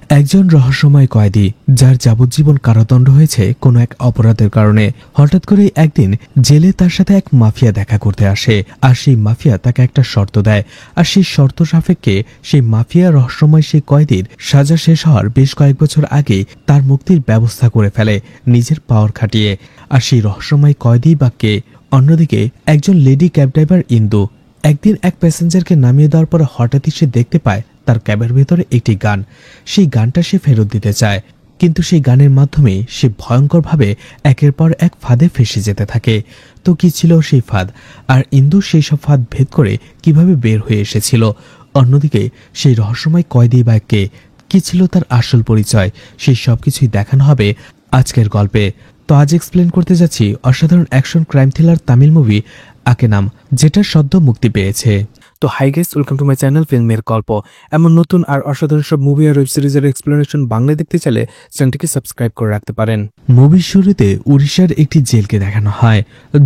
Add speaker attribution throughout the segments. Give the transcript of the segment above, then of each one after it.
Speaker 1: একজন রহস্যময় কয়েদি যার যাবজ্জীবন কারাদণ্ড হয়েছে কোনো এক অপরাধের কারণে হঠাৎ করে একদিন জেলে তার সাথে এক মাফিয়া দেখা করতে আসে। আর সেই মাফিয়া তাকে একটা শর্ত দেয়, আর সেই শর্ত সাপেক্ষে সেই মাফিয়া রহস্যময় সেই কয়েদির সাজা শেষ হওয়ার বেশ কয়েক বছর আগে তার মুক্তির ব্যবস্থা করে ফেলে নিজের পাওয়ার খাটিয়ে। আর সেই রহস্যময় কয়েদি বা কে? অন্যদিকে একজন লেডি ক্যাব ড্রাইভার ইন্দু একদিন এক প্যাসেঞ্জারকে নামিয়ে দেওয়ার পর হঠাৎই সে দেখতে পায় তার ক্যাবের ভেতরে একটি গান। সেই গানটা সে ফেরত দিতে চায়, কিন্তু সেই গানের মাধ্যমে সে ভয়ঙ্করভাবে একের পর এক ফাঁদে ফেসে যেতে থাকে। তো কি ছিল সেই ফাঁদ, আর ইন্দু সেই সব ফাঁদ ভেদ করে কিভাবে বের হয়ে এসেছিল? অন্যদিকে সেই রহস্যময় কয়েদি বা কে, কি ছিল তার আসল পরিচয়, সেই সবকিছুই দেখানো হবে আজকের গল্পে। তো আজ এক্সপ্লেন করতে যাচ্ছি অসাধারণ action crime thriller Tamil movie আকে নাম, যেটা সদ্য মুক্তি পেয়েছে।
Speaker 2: তো hi guys, welcome to my channel ফিল্মের গল্প। এমন নতুন আর অসাধারণ সব মুভি আর ওয়েব সিরিজের এক্সপ্লেনেশন বাংলায় দেখতে চাইলে চ্যানেলটিকে সাবস্ক্রাইব করে রাখতে পারেন।
Speaker 1: মুভির শুরুতে উড়িষ্যার একটি জেলকে দেখানো হয়।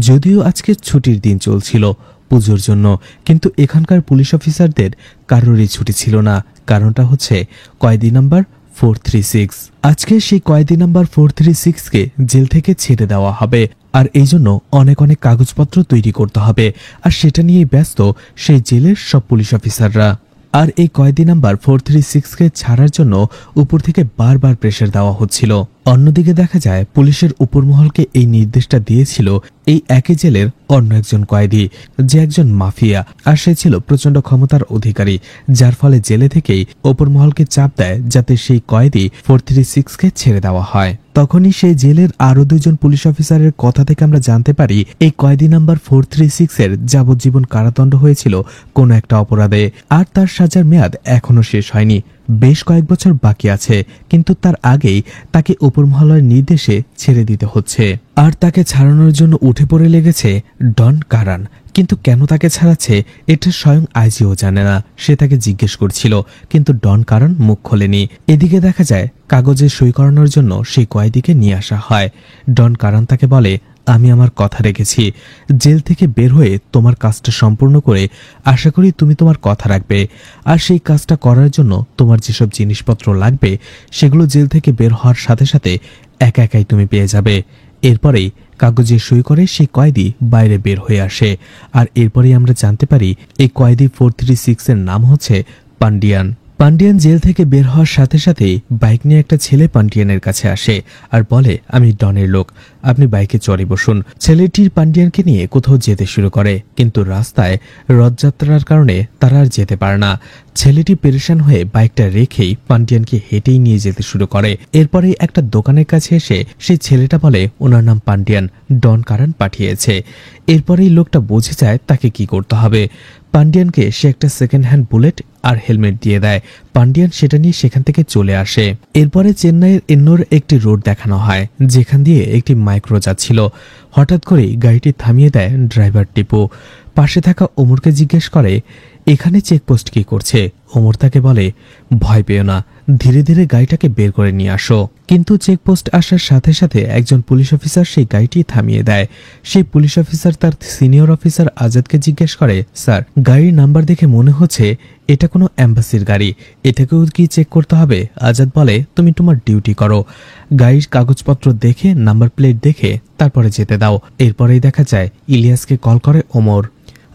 Speaker 1: যদিও আজকে ছুটির দিন চলছিল পুজোর জন্য, কিন্তু এখানকার পুলিশ অফিসারদের কারোরই ছুটি ছিল না। কারণটা হচ্ছে কয়েদি নাম্বার 436। আজকে সেই কয়েদি নাম্বার 436কে জেল থেকে ছেড়ে দেওয়া হবে, আর এই জন্য অনেক অনেক কাগজপত্র তৈরি করতে হবে, আর সেটা নিয়েই ব্যস্ত সেই জেলের সব পুলিশ অফিসাররা। আর এই কয়েদি নাম্বার 436কে ছাড়ার জন্য উপর থেকে বারবার প্রেসার দেওয়া হচ্ছিল। অন্যদিকে দেখা যায় পুলিশের উপরমহলকে এই নির্দেশটা দিয়েছিল এই একই জেলের অন্য একজন কয়েদি, যে একজন মাফিয়া, আর সে ছিল প্রচন্ড ক্ষমতার অধিকারী, যার ফলে জেলে থেকেই উপরমহলকে চাপ দেয় যাতে সেই কয়েদি 436কে ছেড়ে দেওয়া হয়। তখনই সেই জেলের আরো দুজন পুলিশ অফিসারের কথা থেকে আমরা জানতে পারি এই কয়েদি নাম্বার 436-এর যাবজ্জীবন কারাদণ্ড হয়েছিল কোনো একটা অপরাধে, আর তার সাজার মেয়াদ এখনো শেষ হয়নি। বেশ কয়েক বছর বাকি আছে, কিন্তু তার আগেই তাকে উপরমহলের নির্দেশে ছেড়ে দিতে হচ্ছে। আর তাকে ছাড়ানোর জন্য উঠে পড়ে লেগেছে ডন কারান। কিন্তু কেন তাকে ছাড়াচ্ছে এটা স্বয়ং আইজিও জানে না। সে তাকে জিজ্ঞেস করছিল, কিন্তু ডন কারান মুখ খোলেনি। এদিকে দেখা যায় কাগজে সই করানোর জন্য সেই কয়েদিকে নিয়ে আসা হয়। ডন কারান তাকে বলে, আমি আমার কথা রেখেছি। জেল থেকে বের হয়ে তোমার কাজটা সম্পূর্ণ করে আশা করি তুমি তোমার কথা রাখবে। আর সেই কাজটা করার জন্য তোমার যেসব জিনিসপত্র লাগবে সেগুলো জেল থেকে বের হওয়ার সাথে সাথে একা একাই তুমি পেয়ে যাবে। এরপরেই কাগজে সই করে সেই কয়েদি বাইরে বের হয়ে আসে। আর এরপরেই আমরা জানতে পারি এই কয়েদি 436-এর নাম হচ্ছে পান্ডিয়ান। পান্ডিয়ান জেল থেকে বের হওয়ার সাথে সাথেই বাইক নিয়ে একটা ছেলে পান্ডিয়ানের কাছে আসে আর বলে, আমি ডনের লোক, আপনি বাইকে চড়ে বসুন। ছেলেটির পান্ডিয়ানকে নিয়ে কোথাও যেতে শুরু করে, কিন্তু রাস্তায় রথযাত্রার কারণে তারা আর যেতে পারে না। ছেলেটি পেরেশান হয়ে বাইকটা রেখেই পান্ডিয়ানকে হেঁটেই নিয়ে যেতে শুরু করে। এরপরে একটা দোকানের কাছে এসে সেই ছেলেটা বলে ওনার নাম পান্ডিয়ান, ডন কারান পাঠিয়েছে। এরপরেই লোকটা বুঝে যায় তাকে কি করতে হবে। পান্ডিয়ানকে সে একটা সেকেন্ড হ্যান্ড বুলেট আর হেলমেট দিয়ে দেয়। পান্ডিয়ান সেটা নিয়ে সেখান থেকে চলে আসে। এরপরে চেন্নাইয়ের এন্নোর একটি রোড দেখানো হয়, যেখান দিয়ে একটি মাইক্রো যাচ্ছিল। হঠাৎ করেই গাড়িটি থামিয়ে দেয় ড্রাইভার টিপু। পাশে থাকা ওমরকে জিজ্ঞেস করে, এখানে চেকপোস্ট কি করছে? ওমর তাকে বলে, ভয় পেও না, ধীরে ধীরে গাড়িটাকে বের করে নিয়ে আসো। কিন্তু চেকপোস্ট আসার সাথে সাথে একজন পুলিশ অফিসার সেই গাড়িটি থামিয়ে দেয়। সেই পুলিশ অফিসার তার সিনিয়র অফিসার আজাদকে জিজ্ঞেস করে, স্যার, গাড়ির নাম্বার দেখে মনে হচ্ছে এটা কোনো অ্যাম্বাসির গাড়ি, এটাকেও কি চেক করতে হবে? আজাদ বলে, তুমি তোমার ডিউটি করো, গাড়ির কাগজপত্র দেখে নাম্বার প্লেট দেখে তারপরে যেতে দাও। এরপরেই দেখা যায় ইলিয়াসকে কল করে ওমর,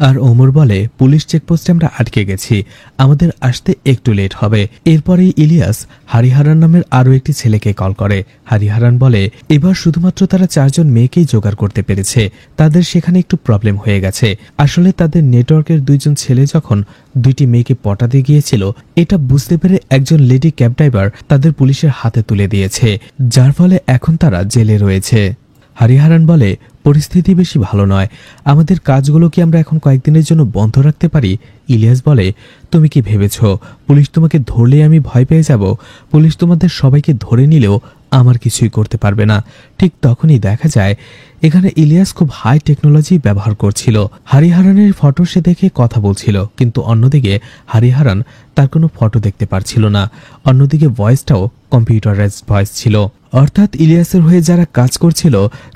Speaker 1: আর ওমর বলে, পুলিশ চেকপোস্টে আমরা আটকে গেছি, আমাদের আসতে একটু লেট হবে। এরপরেই ইলিয়াস হারিহারান নামের আরো একটি ছেলেকে কল করে। হারিহারান বলে, এবার শুধুমাত্র তারা 4 জন মেয়েকেই জোগাড় করতে পেরেছে, তাদের সেখানে একটু প্রবলেম হয়ে গেছে। আসলে তাদের নেটওয়ার্কের 2 জন ছেলে যখন 2টি মেয়েকে পটাতে গিয়েছিল, এটা বুঝতে পেরে একজন লেডি ক্যাব ড্রাইভার তাদের পুলিশের হাতে তুলে দিয়েছে, যার ফলে এখন তারা জেলে রয়েছে। হারিহারান বলে, পরিস্থিতি বেশি ভালো নয়, আমাদের কাজগুলো কি আমরা এখন কয়েকদিনের জন্য বন্ধ রাখতে পারি? ইলিয়াস বলে, তুমি কি ভেবেছ পুলিশ তোমাকে ধরলে আমি ভয় পেয়ে যাব? পুলিশ তোমাদের সবাইকে ধরে নিলেও আমার কিছুই করতে পারবে না। ঠিক তখনই দেখা যায় এখানে ইলিয়াস খুব হাই টেকনোলজি ব্যবহার করছিল। হারিহারানের ফটো সে দেখে কথা বলছিল, কিন্তু অন্যদিকে হারিহারান তার কোনো ফটো দেখতে পারছিল না। অন্যদিকে ভয়েসটাও কম্পিউটারাইজড ভয়েস ছিল। অর্থাৎ ইলিয়াসের হয়ে যারা কাজ করছিল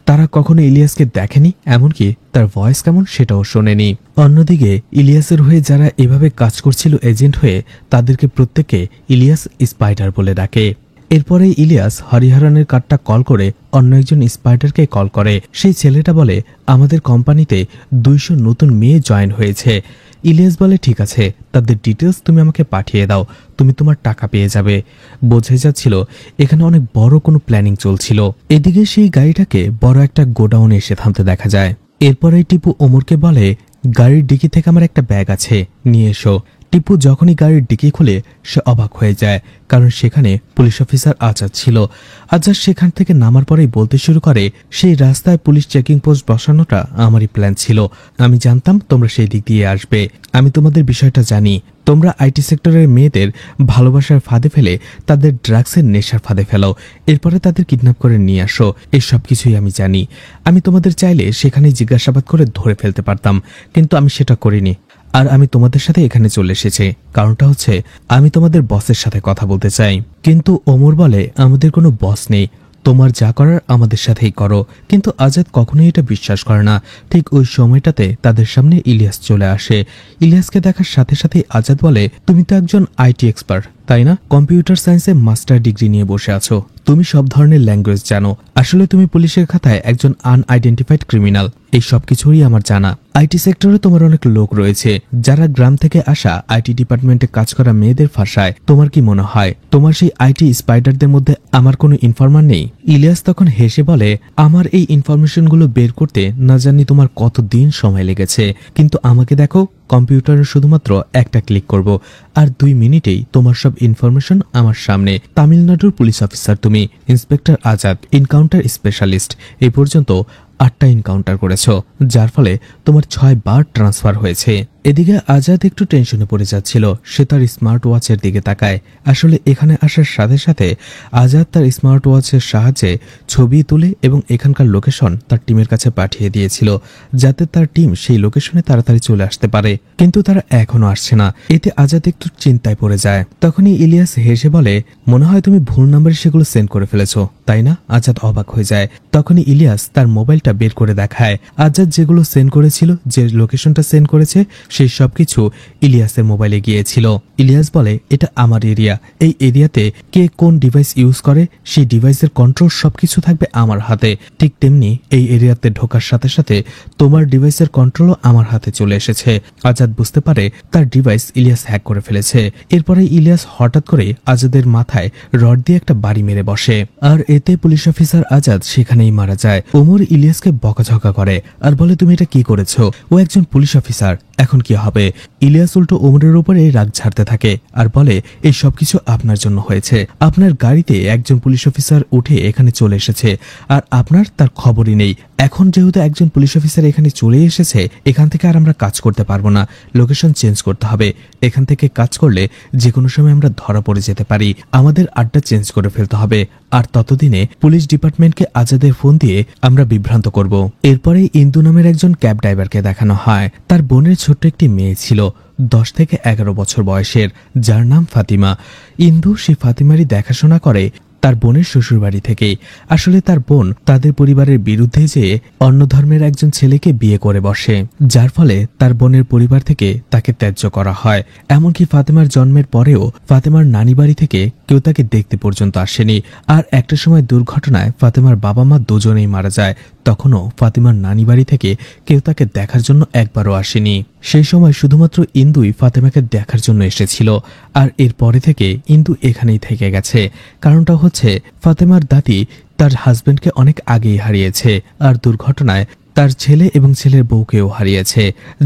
Speaker 1: তারা কখনো ইলিয়াসকে দেখেনি, এমনকি তার ভয়েস কেমন সেটাও শোনেনি। অন্যদিকে ইলিয়াসের হয়ে যারা এভাবে কাজ করছিল এজেন্ট হয়ে, তাদেরকে প্রত্যেককে ইলিয়াস স্পাইডার বলে ডাকে। এরপরে ইলিয়াস হরিহরনের কার্ডটা কল করে অন্য একজন স্পাইডারকে কল করে। সেই ছেলেটা বলে আমাদের কোম্পানিতে 200 নতুন মেয়ে জয়েন হয়েছে। ইলিয়াস বলে ঠিক আছে, তাদের ডিটেলস তুমি আমাকে পাঠিয়ে দাও, তুমি তোমার টাকা পেয়ে যাবে। বোঝাই যাচ্ছিল এখানে অনেক বড় কোনো প্ল্যানিং চলছিল। এদিকে সেই গাড়িটাকে বড় একটা গোডাউনে এসে থামতে দেখা যায়। এরপরে টিপু ওমরকে বলে গাড়ির ডিকি থেকে আমার একটা ব্যাগ আছে, নিয়ে এসো। টিপু যখনই গাড়ির ডিকি খুলে সে অবাক হয়ে যায়, কারণ সেখানে পুলিশ অফিসার আজাদ ছিল। আজাদ সেখান থেকে নামার পরেই বলতে শুরু করে সেই রাস্তায় পুলিশ চেকিং পোস্ট বসানোটা আমারই প্ল্যান ছিল। আমি জানতাম তোমরা সেই দিক দিয়ে আসবে, আমি তোমাদের বিষয়টা জানি। তোমরা আইটি সেক্টরের মেয়েদের ভালোবাসার ফাঁদে ফেলে তাদের ড্রাগসের নেশার ফাঁদে ফেলো, এরপরে তাদের কিডন্যাপ করে নিয়ে আসো। এই সব কিছুই আমি জানি। আমি তোমাদের চাইলে সেখানেই জিজ্ঞাসাবাদ করে ধরে ফেলতে পারতাম, কিন্তু আমি সেটা করিনি। আর আমি তোমাদের সাথে এখানে চলে এসেছি, কারণটা হচ্ছে আমি তোমাদের বসের সাথে কথা বলতে চাই। কিন্তু ওমর বলে আমাদের কোনো বস নেই, তোমার যা করার আমাদের সাথেই করো। কিন্তু আজাদ কখনোই এটা বিশ্বাস করে না। ঠিক ওই সময়টাতে তাদের সামনে ইলিয়াস চলে আসে। ইলিয়াসকে দেখার সাথে সাথে আজাদ বলে তুমি তো একজন আইটি এক্সপার্ট, তাই না? কম্পিউটার সায়েন্সে মাস্টার ডিগ্রি নিয়ে বসে আছো, তুমি সব ধরনের ল্যাঙ্গুয়েজ জানো। আসলে তুমি পুলিশের খাতায় একজন আনআইডেন্টিফাইড ক্রিমিনাল, এই সব কিছুই আমার জানা। আইটি সেক্টরে তোমার অনেক লোক রয়েছে যারা গ্রাম থেকে আসা আইটি ডিপার্টমেন্টে কাজ করা মেয়েদের ফাঁসায়। তোমার কি মনে হয় তোমার সেই আইটি স্পাইডারদের মধ্যে আমার কোনো ইনফরমার নেই? ইলিয়াস তখন হেসে বলে আমার এই ইনফরমেশনগুলো বের করতে না জানি তোমার কতদিন সময় লেগেছে, কিন্তু আমাকে দেখো, কম্পিউটারে শুধুমাত্র একটা ক্লিক করব আর 2 মিনিটেই তোমার সব ইনফরমেশন আমার সামনে। তামিলনাড়ুর পুলিশ অফিসার তুমি, ইন্সপেক্টর আজাদ, এনকাউন্টার স্পেশালিস্ট। এই পর্যন্ত 8টা এনকাউন্টার করেছো, যার ফলে তোমার 6 বার ট্রান্সফার হয়েছে। এদিকে আজাদ একটু টেনশনে পড়ে যাচ্ছিল। সে তার স্মার্ট ওয়াচের দিকে তাকায়। আসলে এখানে আসার সাথে সাথে আজাদ তার স্মার্ট ওয়াচের সাহায্যে ছবি তুলে এবং এখানকার লোকেশন তার টিমের কাছে পাঠিয়ে দিয়েছিল, যাতে তার টিম সেই লোকেশনে তাড়াতাড়ি চলে আসতে পারে। কিন্তু তারা এখনো আসছে না। এতে আজাদ একটু চিন্তায় পড়ে যায়। তখনই ইলিয়াস হেসে বলে মনে হয় তুমি ভুল নম্বরে সেগুলো সেন্ড করে ফেলেছো, তাই না? আজাদ অবাক হয়ে যায়। তখনই ইলিয়াস তার মোবাইলটা বের করে দেখায়। আজাদ যেগুলো সেন্ড করেছিল, যে লোকেশনটা সেন্ড করেছে, সেই সবকিছু ইলিয়াসের মোবাইলে গিয়েছিল। ইলিয়াস বলে এটা আমার এরিয়া, এই এরিয়াতে কে কোন ডিভাইস ইউজ করে সেই ডিভাইসের কন্ট্রোল সবকিছু থাকবে আমার হাতে। ঠিক তেমনি এই এরিয়াতে ঢোকার সাথে সাথে তোমার ডিভাইসের কন্ট্রোলও আমার হাতে চলে এসেছে। আজাদ বুঝতে পারে তার ডিভাইস ইলিয়াস হ্যাক করে ফেলেছে। এরপরে ইলিয়াস হঠাৎ করে আজাদের মাথায় রড দিয়ে একটা বাড়ি মেরে বসে, আর এতে পুলিশ অফিসার আজাদ সেখানেই মারা যায়। ওমর ইলিয়াসকে বকাঝকা করে আর বলে তুমি এটা কি করেছো? ও একজন পুলিশ অফিসার, এখন কি হবে? ইলিয়াস উল্টো ওমরের উপরে রাগ ঝাড়তে থাকে আর বলে এই সবকিছু আপনার জন্য হয়েছে। আপনার গাড়িতে একজন পুলিশ অফিসার উঠে এখানে চলে এসেছে আর আপনার তার খবরই নেই। এখন যেহেতু একজন পুলিশ অফিসার এখানে চলে এসেছে, এখান থেকে আর আমরা কাজ করতে পারবো না, লোকেশন চেঞ্জ করতে হবে। এখান থেকে কাজ করলে যে কোনো সময় আমরা ধরা পড়ে যেতে পারি, আমাদের আড্ডা চেঞ্জ করে ফেলতে হবে। আর ততদিনে পুলিশ ডিপার্টমেন্টকে আজাদের ফোন দিয়ে আমরা বিভ্রান্ত করব। এরপরে ইন্দু নামের একজন ক্যাব ড্রাইভারকে দেখানো হয়। তার বোনের ছোট্ট একটি মেয়ে ছিল, 10 থেকে 11 বছর বয়সের, যার নাম ফাতিমা। ইন্দু সেই ফাতিমারই দেখাশোনা করে তার বোনের শ্বশুরবাড়ি থেকে। আসলে তার বোন তাদের পরিবারের বিরুদ্ধে যেয়ে অন্য ধর্মের একজন ছেলেকে বিয়ে করে বসে, যার ফলে তার বোনের পরিবার থেকে তাকে ত্যায্য করা হয়। এমনকি ফাতেমার জন্মের পরেও ফাতেমার নানি বাড়ি থেকে কেউ তাকে দেখতে পর্যন্ত আসেনি। আর একটা সময় দুর্ঘটনায় ফাতেমার বাবা মা দুজনেই মারা যায়। তখনও ফাতেমার নানি বাড়ি থেকে কেউ তাকে দেখার জন্য একবারও আসেনি। সেই সময় শুধুমাত্র ইন্দুই ফাতেমাকে দেখার জন্য এসেছিল। আর এরপরে থেকে ইন্দু এখানেই থেকে গেছে। কারণটা হচ্ছে ফাতেমার দাদি তার হাজবেন্ডকে অনেক আগেই হারিয়েছে, আর দুর্ঘটনায় তার ছেলে এবং ছেলের বউকেও হারিয়েছে,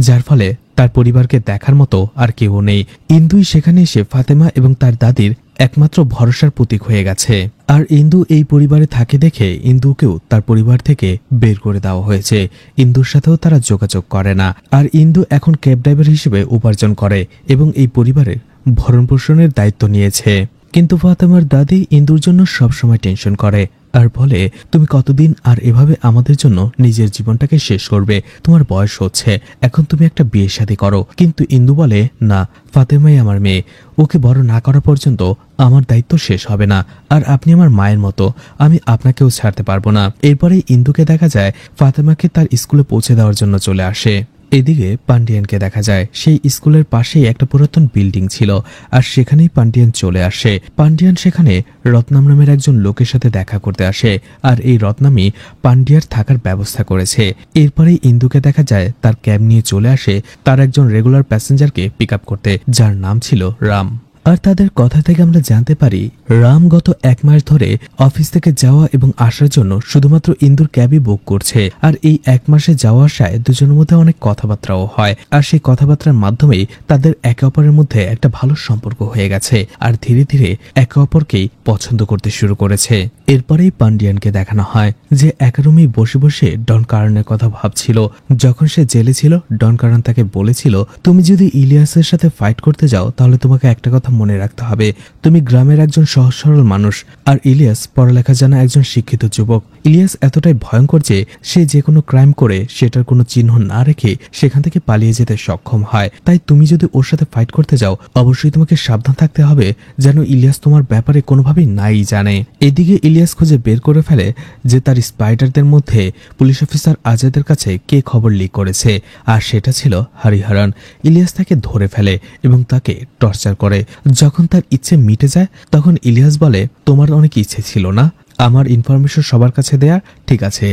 Speaker 1: যার ফলে তার পরিবারকে দেখার মতো আর কেউ নেই। ইন্দুই সেখানে এসে ফাতেমা এবং তার দাদির একমাত্র ভরসার প্রতীক হয়ে গেছে। আর ইন্দু এই পরিবারে থাকে দেখে ইন্দুকেও তার পরিবার থেকে বের করে দেওয়া হয়েছে। ইন্দুর সাথেও তারা যোগাযোগ করে না। আর ইন্দু এখন ক্যাব ড্রাইভার হিসেবে উপার্জন করে এবং এই পরিবারের ভরণ পোষণের দায়িত্ব নিয়েছে। কিন্তু ফাতেমার দাদি ইন্দুর জন্য সবসময় টেনশন করে, আর বলে, তুমি কতদিন আর এভাবে আমাদের জন্য নিজের জীবনটাকে শেষ করবে? তোমার বয়স হচ্ছে, এখন তুমি একটা বিয়ে শাদী করো। কিন্তু ইন্দু বলে, না, ফাতেমাই আমার মেয়ে, ওকে বড় না করা পর্যন্ত আমার দায়িত্ব শেষ হবে না। আর আপনি আমার মায়ের মতো, আমি আপনাকেও ছাড়তে পারবো না। এরপরে ইন্দুকে দেখা যায় ফাতেমাকে তার স্কুলে পৌঁছে দেওয়ার জন্য চলে আসে। এদিকে পান্ডিয়ানকে দেখা যায় সেই স্কুলের পাশেই একটা পুরাতন বিল্ডিং ছিল, আর সেখানেই পান্ডিয়ান চলে আসে। পান্ডিয়ান সেখানে রত্নাম নামের একজন লোকের সাথে দেখা করতে আসে, আর এই রত্নামই পান্ডিয়ার থাকার ব্যবস্থা করেছে। এরপরেই ইন্দুকে দেখা যায় তার ক্যাব নিয়ে চলে আসে তার একজন রেগুলার প্যাসেঞ্জারকে পিক আপ করতে, যার নাম ছিল রাম। আর তাদের কথা থেকে আমরা জানতে পারি রাম গত 1 মাস ধরে অফিস থেকে যাওয়া এবং আসার জন্য শুধুমাত্র ইন্দুর ক্যাবই বুক করছে। আর এই 1 মাসে যাওয়া আসায় দুজনের মধ্যে অনেক কথাবার্তাও হয়, আর সেই কথাবার্তার মাধ্যমেই তাদের একে অপরের মধ্যে একটা ভালো সম্পর্ক হয়ে গেছে, আর ধীরে ধীরে একে অপরকেই পছন্দ করতে শুরু করেছে। এরপরেই পান্ডিয়ানকে দেখানো হয় যে এক রুমেই বসে বসে ডন কারণের কথা ভাবছিল। যখন সে জেলে ছিল, ডন কারণ তাকে বলেছিল, তুমি যদি ইলিয়াসের সাথে ফাইট করতে যাও তাহলে তোমাকে একটা কথা মনে রাখতে হবে, তুমি গ্রামের একজন সহজ সরল মানুষ, আর ইলিয়াস পড়ালেখা জানা একজন শিক্ষিত যুবক। ইলিয়াস এতটাই ভয়ঙ্কর যে সে যে কোনো ক্রাইম করে সেটার কোনো চিহ্ন না রেখে সেখান থেকে পালিয়ে যেতে সক্ষম হয়। তাই তুমি যদি ওর সাথে ফাইট করতে যাও অবশ্যই তোমাকে সাবধান থাকতে হবে যেন ইলিয়াস তোমার ব্যাপারে কোনোভাবেই নাই জানে। এদিকে ইলিয়াস খুঁজে বের করে ফেলে যে তার স্পাইডারদের মধ্যে পুলিশ অফিসার আজাদের কাছে কে খবর লিক করেছে, আর সেটা ছিল হরিহরন। ইলিয়াস তাকে ধরে ফেলে এবং তাকে টর্চার করে। যখন তার ইচ্ছে মিটে যায় তখন ইলিয়াস বলে, তোমার অনেক ইচ্ছে ছিল না আমার ইনফরমেশন সবার কাছে দেয়া? ঠিক আছে,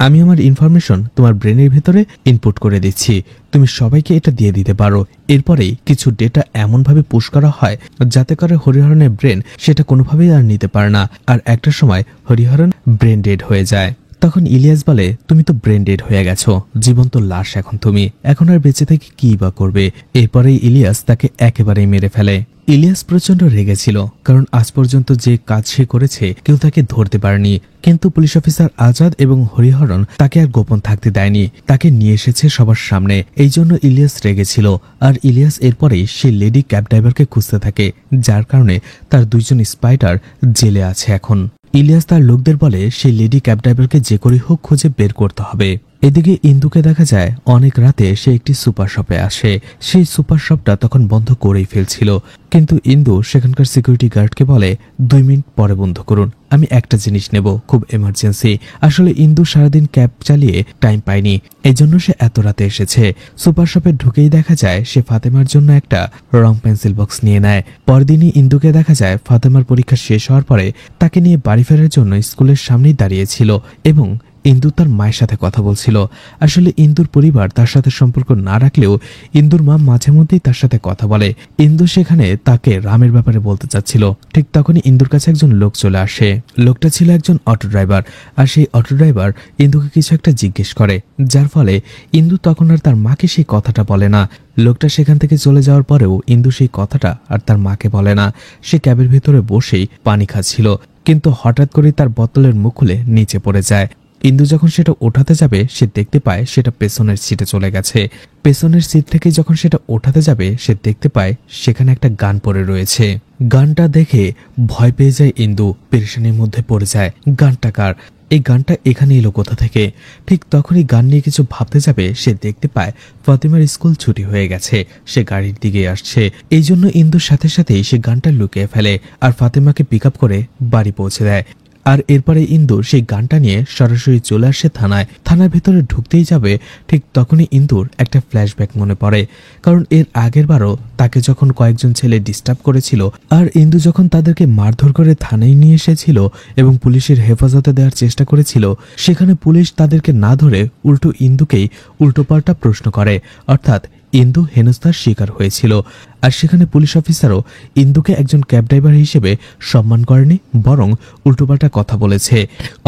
Speaker 1: আমি আমার ইনফরমেশন তোমার ব্রেনের ভেতরে ইনপুট করে দিচ্ছি, তুমি সবাইকে এটা দিয়ে দিতে পারো। এরপরেই কিছু ডেটা এমনভাবে পুশ করা হয় যাতে করে হরিহরনের ব্রেন সেটা কোনোভাবেই আর নিতে পারে না, আর একটা সময় হরিহরন ব্রেন ডেড হয়ে যায়। তখন ইলিয়াস বলে, তুমি তো ব্রেন ডেড হয়ে গেছো, জীবন্ত লাশ এখন তুমি, এখন আর বেঁচে থেকে কি বা করবে? এরপরেই ইলিয়াস তাকে একেবারেই মেরে ফেলে। ইলিয়াস প্রচন্ড রেগেছিল, কারণ আজ পর্যন্ত যে কাজ সে করেছে কেউ তাকে ধরতে পারেনি। কিন্তু পুলিশ অফিসার আজাদ এবং হরিহরন তাকে আর গোপন থাকতে দেয়নি, তাকে নিয়ে এসেছে সবার সামনে। এই জন্য ইলিয়াস রেগেছিল। আর ইলিয়াস এরপরেই সেই লেডি ক্যাব ড্রাইভারকে খুঁজতে থাকে, যার কারণে তার 2 জন স্পাইডার জেলে আছে এখন। ইলিয়াস তার লোকদের বলে সেই লেডি ক্যাব ড্রাইভারকে যে করে হোক খুঁজে বের করতে হবে। এদিকে ইন্দুকে দেখা যায় অনেক রাতে সে একটি সুপার শপে আসে। সেই সুপার শপটা তখন বন্ধ করেই ফেলছিল, কিন্তু ইন্দু সেখানকার সিকিউরিটি গার্ডকে বলে 2 মিনিট পরে বন্ধ করুন, আমি একটা জিনিস নেব, খুব এমার্জেন্সি। আসলে ইন্দু সারাদিন ক্যাব চালিয়ে টাইম পায়নি, এই জন্য সে এত রাতে এসেছে। সুপার শপে ঢুকেই দেখা যায় সে ফাতেমার জন্য একটা রং পেন্সিল বক্স নিয়ে নেয়। পরদিনই ইন্দুকে দেখা যায় ফাতেমার পরীক্ষা শেষ হওয়ার পরে তাকে নিয়ে বাড়ি ফেরার জন্য স্কুলের সামনেই দাঁড়িয়েছিল এবং ইন্দু তার মায়ের সাথে কথা বলছিল। আসলে ইন্দুর পরিবার তার সাথে সম্পর্ক না রাখলেও ইন্দুর মা মাঝে মধ্যেই তার সাথে কথা বলে। ইন্দু সেখানে তাকে রামের ব্যাপারে বলতে চাচ্ছিল, ঠিক তখনই ইন্দুর কাছে একজন লোক চলে আসে। লোকটা ছিল একজন অটো ড্রাইভার, আর সেই অটো ড্রাইভার ইন্দুকে কিছু একটা জিজ্ঞেস করে, যার ফলে ইন্দু তখন আর তার মাকে সেই কথাটা বলে না। লোকটা সেখান থেকে চলে যাওয়ার পরেও ইন্দু সেই কথাটা আর তার মাকে বলে না। সে ক্যাবের ভেতরে বসেই পানি খাচ্ছিল, কিন্তু হঠাৎ করে তার বোতলের মুখ খুলে নিচে পড়ে যায়। ইন্দু যখন সেটা ওঠাতে যাবে সে দেখতে পায় সেটা পেছনের সিটে চলে গেছে। পেছনের সিট থেকে যখন সেটা ওঠাতে যাবে সে দেখতে পায় সেখানে একটা গান পড়ে রয়েছে। গানটা দেখে ভয় পেয়ে যায় ইন্দু, পেরেশানির মধ্যে পড়ে যায়। গানটা কার? এই গানটা এখানে এলো কোথা থেকে? ঠিক তখনই গান নিয়ে কিছু ভাবতে যাবে সে দেখতে পায় ফাতেমার স্কুল ছুটি হয়ে গেছে, সে গাড়ির দিকে আসছে। এই জন্য ইন্দুর সাথে সাথেই সে গানটা লুকিয়ে ফেলে আর ফাতেমাকে পিক আপ করে বাড়ি পৌঁছে দেয়। আর এরপরে ইন্দু সেই গানটা নিয়ে সরাসরি চলে আসে থানায়। থানার ভেতরে ঢুকতেই যাবে ঠিক তখনই ইন্দুর একটা ফ্ল্যাশব্যাক মনে পড়ে, কারণ এর আগের বারও তাকে যখন কয়েকজন ছেলে ডিস্টার্ব করেছিল আর ইন্দু যখন তাদেরকে মারধর করে থানায় নিয়ে এসেছিল এবং পুলিশের হেফাজতে দেওয়ার চেষ্টা করেছিল, সেখানে পুলিশ তাদেরকে না ধরে উল্টো ইন্দুকেই উল্টোপাল্টা প্রশ্ন করে, অর্থাৎ ইন্দু হেনস্থার শিকার হয়েছিল। আর সেখানে পুলিশ অফিসারও ইন্দুকে একজন ক্যাব ড্রাইভার হিসেবে সম্মান করেনি, বরং উল্টোপাল্টা কথা বলেছে,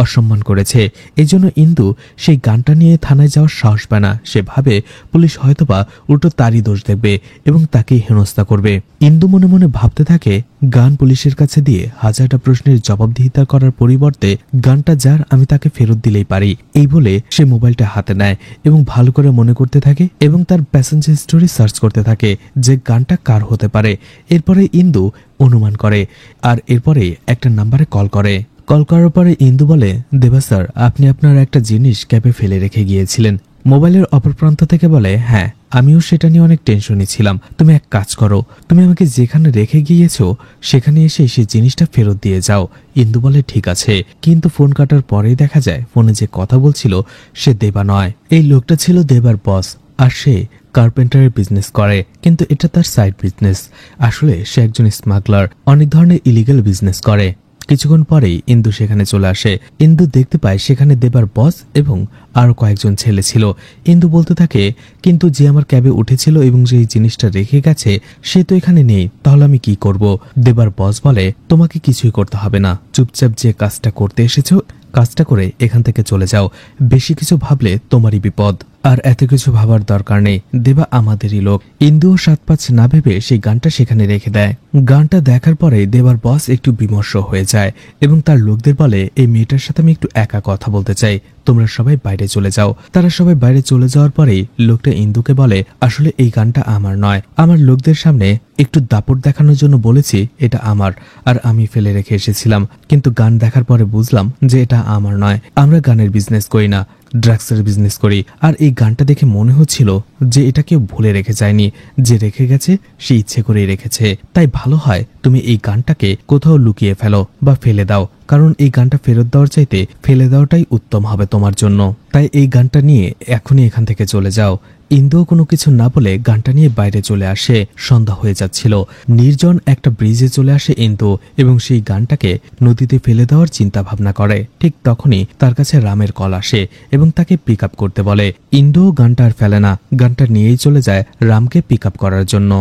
Speaker 1: অসম্মান করেছে। এই জন্য ইন্দু সেই গানটা নিয়ে থানায় যাওয়ার সাহস পায় না। সে ভাবে পুলিশ হয়তোবা উল্টো তারই দোষ দেখবে এবং তাকেই হেনস্থা করবে। ইন্দু মনে মনে ভাবতে থাকে, গান পুলিশের কাছে দিয়ে হাজারটা প্রশ্নের জবাবদিহিতা করার পরিবর্তে গানটা যার আমি তাকে ফেরত দিলেই পারি। এই বলে সে মোবাইলটা হাতে নেয় এবং ভালো করে মনে করতে থাকে এবং তার প্যাসেঞ্জার হিস্টোরি সার্চ করতে থাকে যে গানটা কার হতে পারে। এরপরে ইন্দু অনুমান করে আর এরপরে একটা নাম্বারে কল করে। কল করার পরে ইন্দু বলে, দেবা স্যার, আপনি আপনার একটা জিনিস ক্যাবে ফেলে রেখে গিয়েছিলেন। মোবাইলের অপর প্রান্ত থেকে বলে, হ্যাঁ, আমিও সেটা নিয়ে অনেক টেনশনে ছিলাম। তুমি এক কাজ করো, তুমি আমাকে যেখানে রেখে গিয়েছো সেখানে এসে সেই জিনিসটা ফেরত দিয়ে যাও। ইন্দু বলে, ঠিক আছে। কিন্তু ফোন কাটার পরেই দেখা যায় ফোনে যে কথা বলছিল সে দেবা নয়। এই লোকটা ছিল দেবার বস, আর সে কার্পেন্টারের বিজনেস করে, কিন্তু এটা তার সাইড বিজনেস। আসলে সে একজন স্মাগলার, অনেক ধরনের ইলিগাল বিজনেস করে। কিছুক্ষণ পরেই ইন্দু সেখানে চলে আসে। ইন্দু দেখতে পায় সেখানে দেবার বস এবং আরো কয়েকজন ছেলে ছিল। ইন্দু বলতে থাকে, কিন্তু যে আমার ক্যাবে উঠেছিল এবং যে এই জিনিসটা রেখে গেছে সে তো এখানে নেই, তাহলে আমি কি করব? দেবার বস বলে, তোমাকে কিছুই করতে হবে না, চুপচাপ যে কাজটা করতে এসেছো কাজটা করে এখান থেকে চলে যাও। বেশি কিছু ভাবলে তোমারই বিপদ। আর এত কিছু ভাবার দরকার নেই, দেবা আমাদেরই লোক। ইন্দুও ৭-৫ না ভেবে সেই গানটা সেখানে রেখে দেয়। গানটা দেখার পরে দেবার বস একটু বিমর্ষ হয়ে যায় এবং তার লোকদের বলে, এই মেয়েটার সাথে আমি একটু একা কথা বলতে চাই, তোমরা সবাই বাইরে চলে যাও। তারা সবাই বাইরে চলে যাওয়ার পরেই লোকটা ইন্দুকে বলে, আসলে এই গানটা আমার নয়, আমার লোকদের সামনে একটু দাপট দেখানোর জন্য বলেছি এটা আমার, আর আমি ফেলে রেখে এসেছিলাম। কিন্তু গান দেখার পরে বুঝলাম যে এটা আমার নয়। আমরা গানের বিজনেস করি না, ড্রাগসের বিজনেস করি। আর এই গানটা দেখে মনে হচ্ছিল যে এটা কেউ ভুলে রেখে যায়নি, যে রেখে গেছে সে ইচ্ছে করেই রেখেছে। তাই ভালো হয় তুমি এই গানটাকে কোথাও লুকিয়ে ফেলো বা ফেলে দাও, কারণ এই গানটা ফেরত দেওয়ার চাইতে ফেলে দেওয়াটাই উত্তম হবে তোমার জন্য। তাই এই গানটা নিয়ে এখনই এখান থেকে চলে যাও। ইন্দুও কোনো কিছু না বলে গানটা নিয়ে বাইরে চলে আসে। সন্ধ্যা হয়ে যাচ্ছিল, নির্জন একটা ব্রিজে চলে আসে ইন্দু এবং সেই গানটাকে নদীতে ফেলে দেওয়ার চিন্তা ভাবনা করে। ঠিক তখনই তার কাছে রামের কল আসে এবং তাকে পিক আপ করতে বলে। ইন্দুও গানটা আর ফেলে না, গানটা নিয়েই চলে যায় রামকে পিক আপ করার জন্য।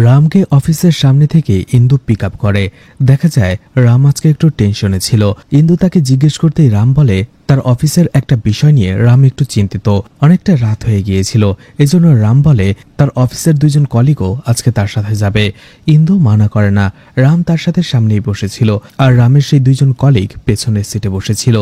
Speaker 1: রামকে অফিসের সামনে থেকে ইন্দু পিক আপ করে। দেখা যায় রাম আজকে একটু টেনশনে ছিল। ইন্দু তাকে জিজ্ঞেস করতেই রাম বলে, তার অফিসের একটা বিষয় নিয়ে রাম একটু চিন্তিত, অনেকটা রাত হয়ে গিয়েছিল। এজন্য রাম বলে তার অফিসের 2জন কলিগও আজকে তার সাথে যাবে। ইন্দু মানা করে না, রাম তার সাথে সামনেই বসেছিল আর রামের সেই 2জন কলিগ পেছনের সিটে বসেছিল।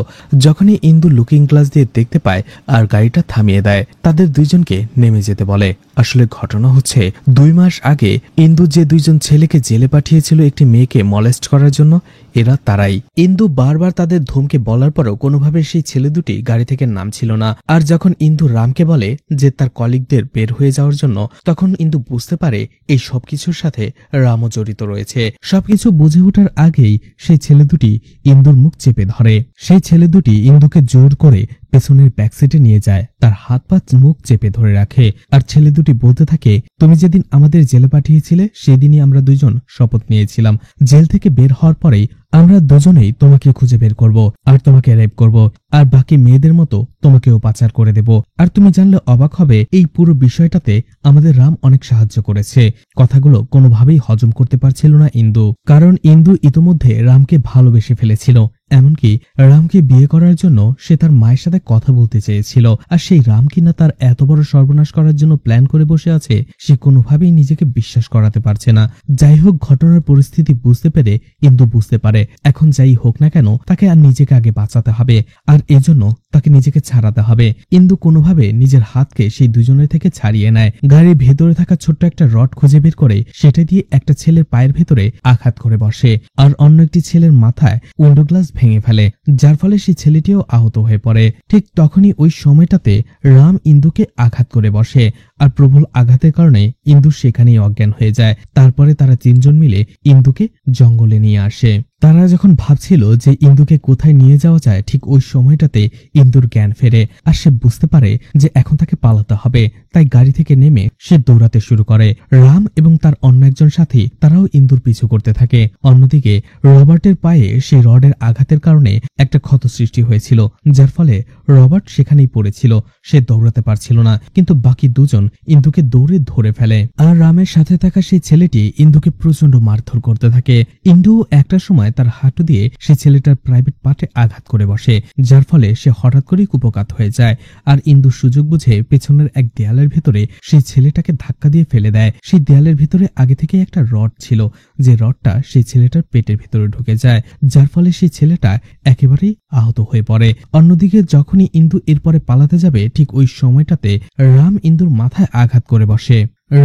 Speaker 1: যখনই ইন্দু লুকিং গ্লাস দিয়ে দেখতে পায় আর গাড়িটা থামিয়ে দেয়, তাদের 2জনকে নেমে যেতে বলে। আসলে ঘটনা হচ্ছে 2 মাস আগে ইন্দু যে 2জন ছেলেকে জেলে পাঠিয়েছিল একটি মেয়েকে মলেস্ট করার জন্য, এরা তারাই। ইন্দু বারবার তাদের ধমকে বলার পরও কোনোভাবে সেই ছেলে দুটি গাড়ি থেকে নামছিল না। আর যখন ইন্দু রামকে বলে যে তার কলিগদের বের হয়ে যাওয়ার জন্য, তখন ইন্দু বুঝতে পারে এই সবকিছুর সাথে রামও জড়িত রয়েছে। সবকিছু বুঝে ওঠার আগেই সেই ছেলে দুটি ইন্দুর মুখ চেপে ধরে। সেই ছেলে দুটি ইন্দুকে জোর করে পেছনের ব্যাকসিটে নিয়ে যায়, তার হাত পা মুখ চেপে ধরে রাখে। আর ছেলে দুটি বলতে থাকে, তুমি যেদিন আমাদের জেলে পাঠিয়েছিলে সেদিনই আমরা 2জন শপথ নিয়েছিলাম, জেল থেকে বের হওয়ার পরেই আমরা 2জনেই তোমাকে খুঁজে বের করব আর তোমাকে রেপ করব, আর বাকি মেয়েদের মতো তোমাকেও পাচার করে দেব। আর তুমি জানলে অবাক হবে, এই পুরো বিষয়টাতে আমাদের রাম অনেক সাহায্য করেছে। কথাগুলো কোনোভাবেই হজম করতে পারছিল না ইন্দু, কারণ ইন্দু ইতোমধ্যে রামকে ভালোবেসে ফেলেছিল। এমনকি রামকে বিয়ে করার জন্য সে তার মায়ের সাথে কথা বলতে চেয়েছিল। আর সেই রাম কিনা তার এত বড় সর্বনাশ করার জন্য প্ল্যান করে বসে আছে, সে কোনোভাবেই নিজেকে বিশ্বাস করাতে পারছে না। যাই হোক, ঘটনার পরিস্থিতি বুঝতে পেরে ইন্দু বুঝতে পারে এখন যাই হোক না কেন তাকে আর নিজেকে আগে বাঁচাতে হবে, আর এজন্য তাকে নিজেকে ছাড়াতে হবে। ইন্দু কোনোভাবে নিজের হাতকে সেই 2জনের থেকে ছাড়িয়ে নেয়। গাড়ির ভেতরে থাকা ছোট্ট একটা রড খুঁজে বের করে সেটা দিয়ে একটা ছেলের পায়ের ভেতরে আঘাত করে বসে, আর অন্য একটি ছেলের মাথায় উইন্ডো গ্লাস ভেঙে ফেলে, যার ফলে সেই ছেলেটিও আহত হয়ে পড়ে। ঠিক তখনই ওই সময়টাতে রাম ইন্দুকে আঘাত করে বসে, আর প্রবল আঘাতের কারণে ইন্দু সেখানেই অজ্ঞান হয়ে যায়। তারপরে তারা 3জন মিলে ইন্দুকে জঙ্গলে নিয়ে আসে। তারা যখন ভাবছিল যে ইন্দুকে কোথায় নিয়ে যাওয়া যায়, ঠিক ওই সময়টাতে ইন্দুর জ্ঞান ফেরে আর সে বুঝতে পারে যে এখন তাকে পালাতে হবে। তাই গাড়ি থেকে নেমে সে দৌড়াতে শুরু করে। রাম এবং তার অন্য একজন সাথী তারাও ইন্দুর পিছু করতে থাকে। অন্যদিকে রবার্টের পায়ে সেই রডের আঘাতের কারণে একটা ক্ষত সৃষ্টি হয়েছিল, যার ফলে রবার্ট সেখানেই পড়েছিল। সে দৌড়াতে পারছিল না, কিন্তু বাকি 2জন ইন্দুকে দৌড়ে ধরে ফেলে। আর রামের সাথে থাকা সেই ছেলেটি ইন্দুকে প্রচন্ড মারধর করতে থাকে। ইন্দু একটা সময় তার হাঁটু দিয়ে সেই ছেলেটার প্রাইভেট পার্টে আঘাত করে বসে, যার ফলে সে হঠাৎ করেই কুপকাত হয়ে যায়। আর ইন্দু সুযোগ বুঝে পেছনের এক দেয়ালের ভেতরে সেই ছেলেটাকে ধাক্কা দিয়ে ফেলে দেয়। সেই দেয়ালের ভেতরে আগে থেকে একটা রড ছিল, যে রডটা সেই ছেলেটার পেটের ভেতরে ঢুকে যায়, যার ফলে সেই ছেলেটা একেবারেই আহত হয়ে পড়ে। অন্যদিকে যখনই ইন্দু এরপরে পালাতে যাবে, ঠিক ওই সময়টাতে রাম ইন্দুর মাথায় আঘাত করে বসে।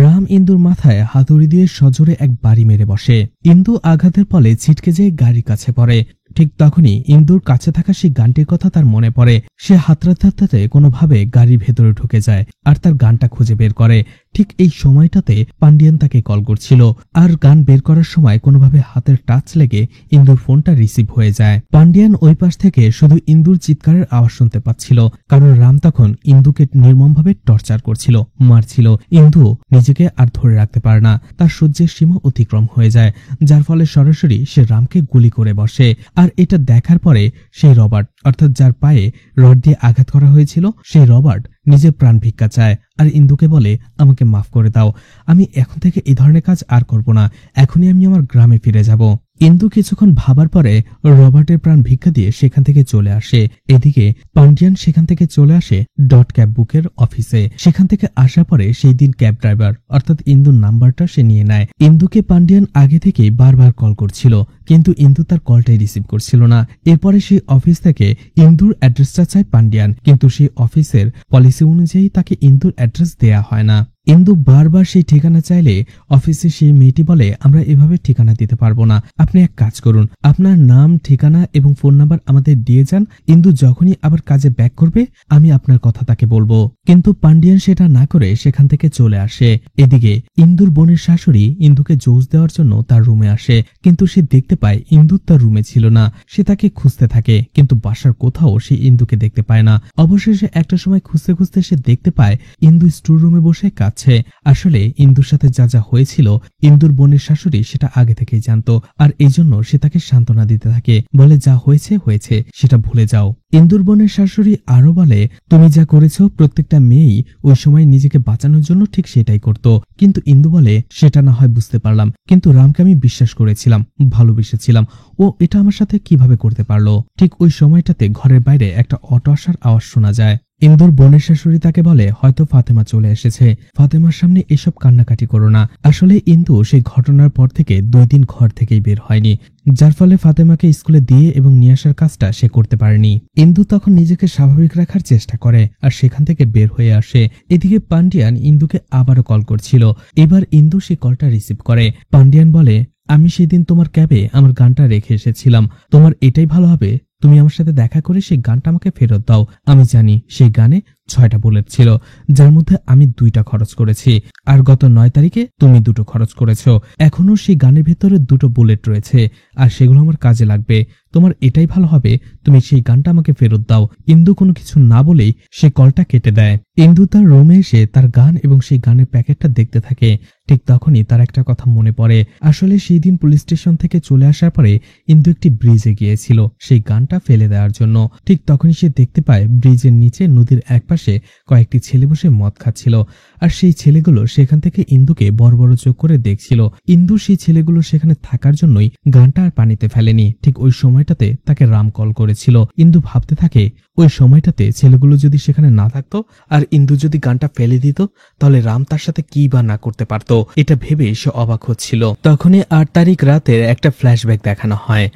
Speaker 1: রাম ইন্দুর মাথায় হাতুড়ি দিয়ে সজোরে এক বাড়ি মেরে বসে। ইন্দু আঘাতের ফলে ছিটকে যেয়ে গাড়ির কাছে পড়ে। ঠিক তখনই ইন্দুর কাছে থাকা সেই গানটির কথা তার মনে পড়ে। সে হাতড়াতে কোনোভাবে গাড়ির ভেতরে ঢুকে যায় আর তার গানটা খুঁজে বের করে। ঠিক এই সময়টাতে পান্ডিয়ান তাকে কল করছিল আর গান বের করার সময় কোনোভাবে হাতের টাচ লেগে ইন্দুর ফোনটা রিসিভ হয়ে যায়। পান্ডিয়ান ওই পাশ থেকে শুধু ইন্দুর চিৎকারের আওয়াজ শুনতে পাচ্ছিল, কারণ রাম তখন ইন্দুকে নির্মমভাবে টর্চার করছিল, মারছিল। ইন্দু নিজেকে আর ধরে রাখতে পারে না, তার সহ্যের সীমা অতিক্রম হয়ে যায়, যার ফলে সরাসরি সে রামকে গুলি করে বসে। আর এটা দেখার পরে সেই রবার্ট, অর্থাৎ যার পায়ে রড দিয়ে আঘাত করা হয়েছিল, সেই রবার্ট নিজের প্রাণ ভিক্ষা চায় আর ইন্দুকে বলে, আমাকে মাফ করে দাও, আমি এখন থেকে এই ধরনের কাজ আর করব না, এখনই আমি আমার গ্রামে ফিরে যাব। ইন্দু কিছুক্ষণ ভাবার পরে রবার্টের প্রাণ ভিক্ষা দিয়ে সেখান থেকে চলে আসে। এদিকে পান্ডিয়ান সেখান থেকে চলে আসে ডট ক্যাব বুকের অফিসে। সেখান থেকে আসার পরে সেই দিন ক্যাব ড্রাইভার অর্থাৎ ইন্দুর নাম্বারটা সে নিয়ে নেয়। ইন্দুকে পান্ডিয়ান আগে থেকেই বারবার কল করছিল, কিন্তু ইন্দু তার কলটাই রিসিভ করছিল না। এরপরে সেই অফিস থেকে ইন্দুর অ্যাড্রেসটা চায় পান্ডিয়ান, কিন্তু সেই অফিসের পলিসি অনুযায়ী তাকে ইন্দুর অ্যাড্রেস দেয়া হয় না। ইন্দু বারবার সেই ঠিকানা চাইলে অফিসে সেই মেয়েটি বলে, আমরা এভাবে ঠিকানা দিতে পারবো না, আপনি এক কাজ করুন, আপনার নাম, ঠিকানা এবং ফোন নাম্বার আমাদের দিয়ে যান, ইন্দু যখনই আবার কাজে ব্যাক করবে আমি আপনার কথা তাকে বলবো। কিন্তু পান্ডিয়ান সেটা না করে সেখান থেকে চলে আসে। এদিকে ইন্দুর বোনের শাশুড়ি ইন্দুকে জোশ দেওয়ার জন্য তার রুমে আসে, কিন্তু সে দেখতে পায় ইন্দু তার রুমে ছিল না। সে তাকে খুঁজতে থাকে, কিন্তু বাসার কোথাও সে ইন্দুকে দেখতে পায় না। অবশেষে একটা সময় খুঁজতে খুঁজতে সে দেখতে পায় ইন্দু স্টোর রুমে বসে কাঁদছে। আসলে ইন্দুর সাথে যা যা হয়েছিল ইন্দুর বোনের শাশুড়ি সেটা আগে থেকেই জানতো, আর এই জন্য সে তাকে সান্ত্বনা দিতে থাকে, বলে যা হয়েছে হয়েছে, সেটা ভুলে যাও। ইন্দুর বোনের শাশুড়ি আরো বলে, তুমি যা করেছো প্রত্যেকটা মেয়েই ওই সময় নিজেকে বাঁচানোর জন্য ঠিক সেটাই করত। কিন্তু ইন্দু বলে, সেটা না হয় বুঝতে পারলাম, কিন্তু রামকে আমি বিশ্বাস করেছিলাম, ভালোবেসেছিলাম, ও এটা আমার সাথে কিভাবে করতে পারলো। ঠিক ওই সময়টাতে ঘরের বাইরে একটা অটো আসার আওয়াজ শোনা যায়। ইন্দুর বোনের শাশুড়ি তাকে বলে, হয়তো ফাতেমা চলে এসেছে, ফাতেমার সামনে এসব কান্নাকাটি করো না। আসলে ইন্দু সেই ঘটনার পর থেকে 2 দিন ঘর থেকেই বের হয়নি, যার ফলে ফাতেমাকে স্কুলে দিয়ে এবং নিয়ে আসার কাজটা সে করতে পারেনি। ইন্দু তখন নিজেকে স্বাভাবিক রাখার চেষ্টা করে আর সেখান থেকে বের হয়ে আসে। এদিকে পান্ডিয়ান ইন্দুকে আবারও কল করছিল। এবার ইন্দু সেই কলটা রিসিভ করে। পান্ডিয়ান বলে, আমি সেদিন তোমার ক্যাবে আমার গানটা রেখে এসেছিলাম, তোমার এটাই ভালো হবে, তুমি আমার সাথে দেখা করে সেই গানটা আমাকে ফেরত দাও। আমি জানি সেই গানে 6টা বুলেট ছিল, যার মধ্যে আমি 2টা খরচ করেছি, আর গত 9 তারিখে তুমি 2টো খরচ করেছো। এখনো সেই গানের ভেতরে 2টো বুলেট রয়েছে, আর সেগুলো আমার কাজে লাগবে। তোমার এটাই ভালো হবে, তুমি সেই গানটা আমাকে ফেরত দাও। ইন্দু কোনো কিছু না বলেই সে কলটা কেটে দেয়। ইন্দু তার রুমে এসে তার গান এবং সেই গানের প্যাকেটটা দেখতে থাকে। ঠিক তখনই তার একটা কথা মনে পড়ে। আসলে সেই দিন পুলিশ স্টেশন থেকে চলে আসার পরে ইন্দু একটি ব্রিজে গিয়েছিল সেই গানটা ফেলে দেওয়ার জন্য। ঠিক তখনই সে দেখতে পায় ব্রিজের নিচে নদীর একপাশে কয়েকটি ছেলে বসে মদ খাচ্ছিল, আর সেই ছেলেগুলো সেখান থেকে ইন্দুকে বড় বড় চোখ করে দেখছিল। ইন্দু সেই ছেলেগুলো সেখানে থাকার জন্যই গানটা আর পানিতে ফেলেনি। ঠিক ওই সময়টাতে তাকে রাম কল করেছিল। ইন্দু ভাবতে থাকে, ওই সময়টাতে ছেলেগুলো যদি সেখানে না থাকতো আর ইন্দু যদি গানটা ফেলে দিত, তাহলে রাম তার সাথে কি বা না করতে পারতো। এটা ভেবে সে অবাক হচ্ছিল। তখনই 8 তারিখ রাতের একটা ফ্ল্যাশব্যাক দেখানো হয়,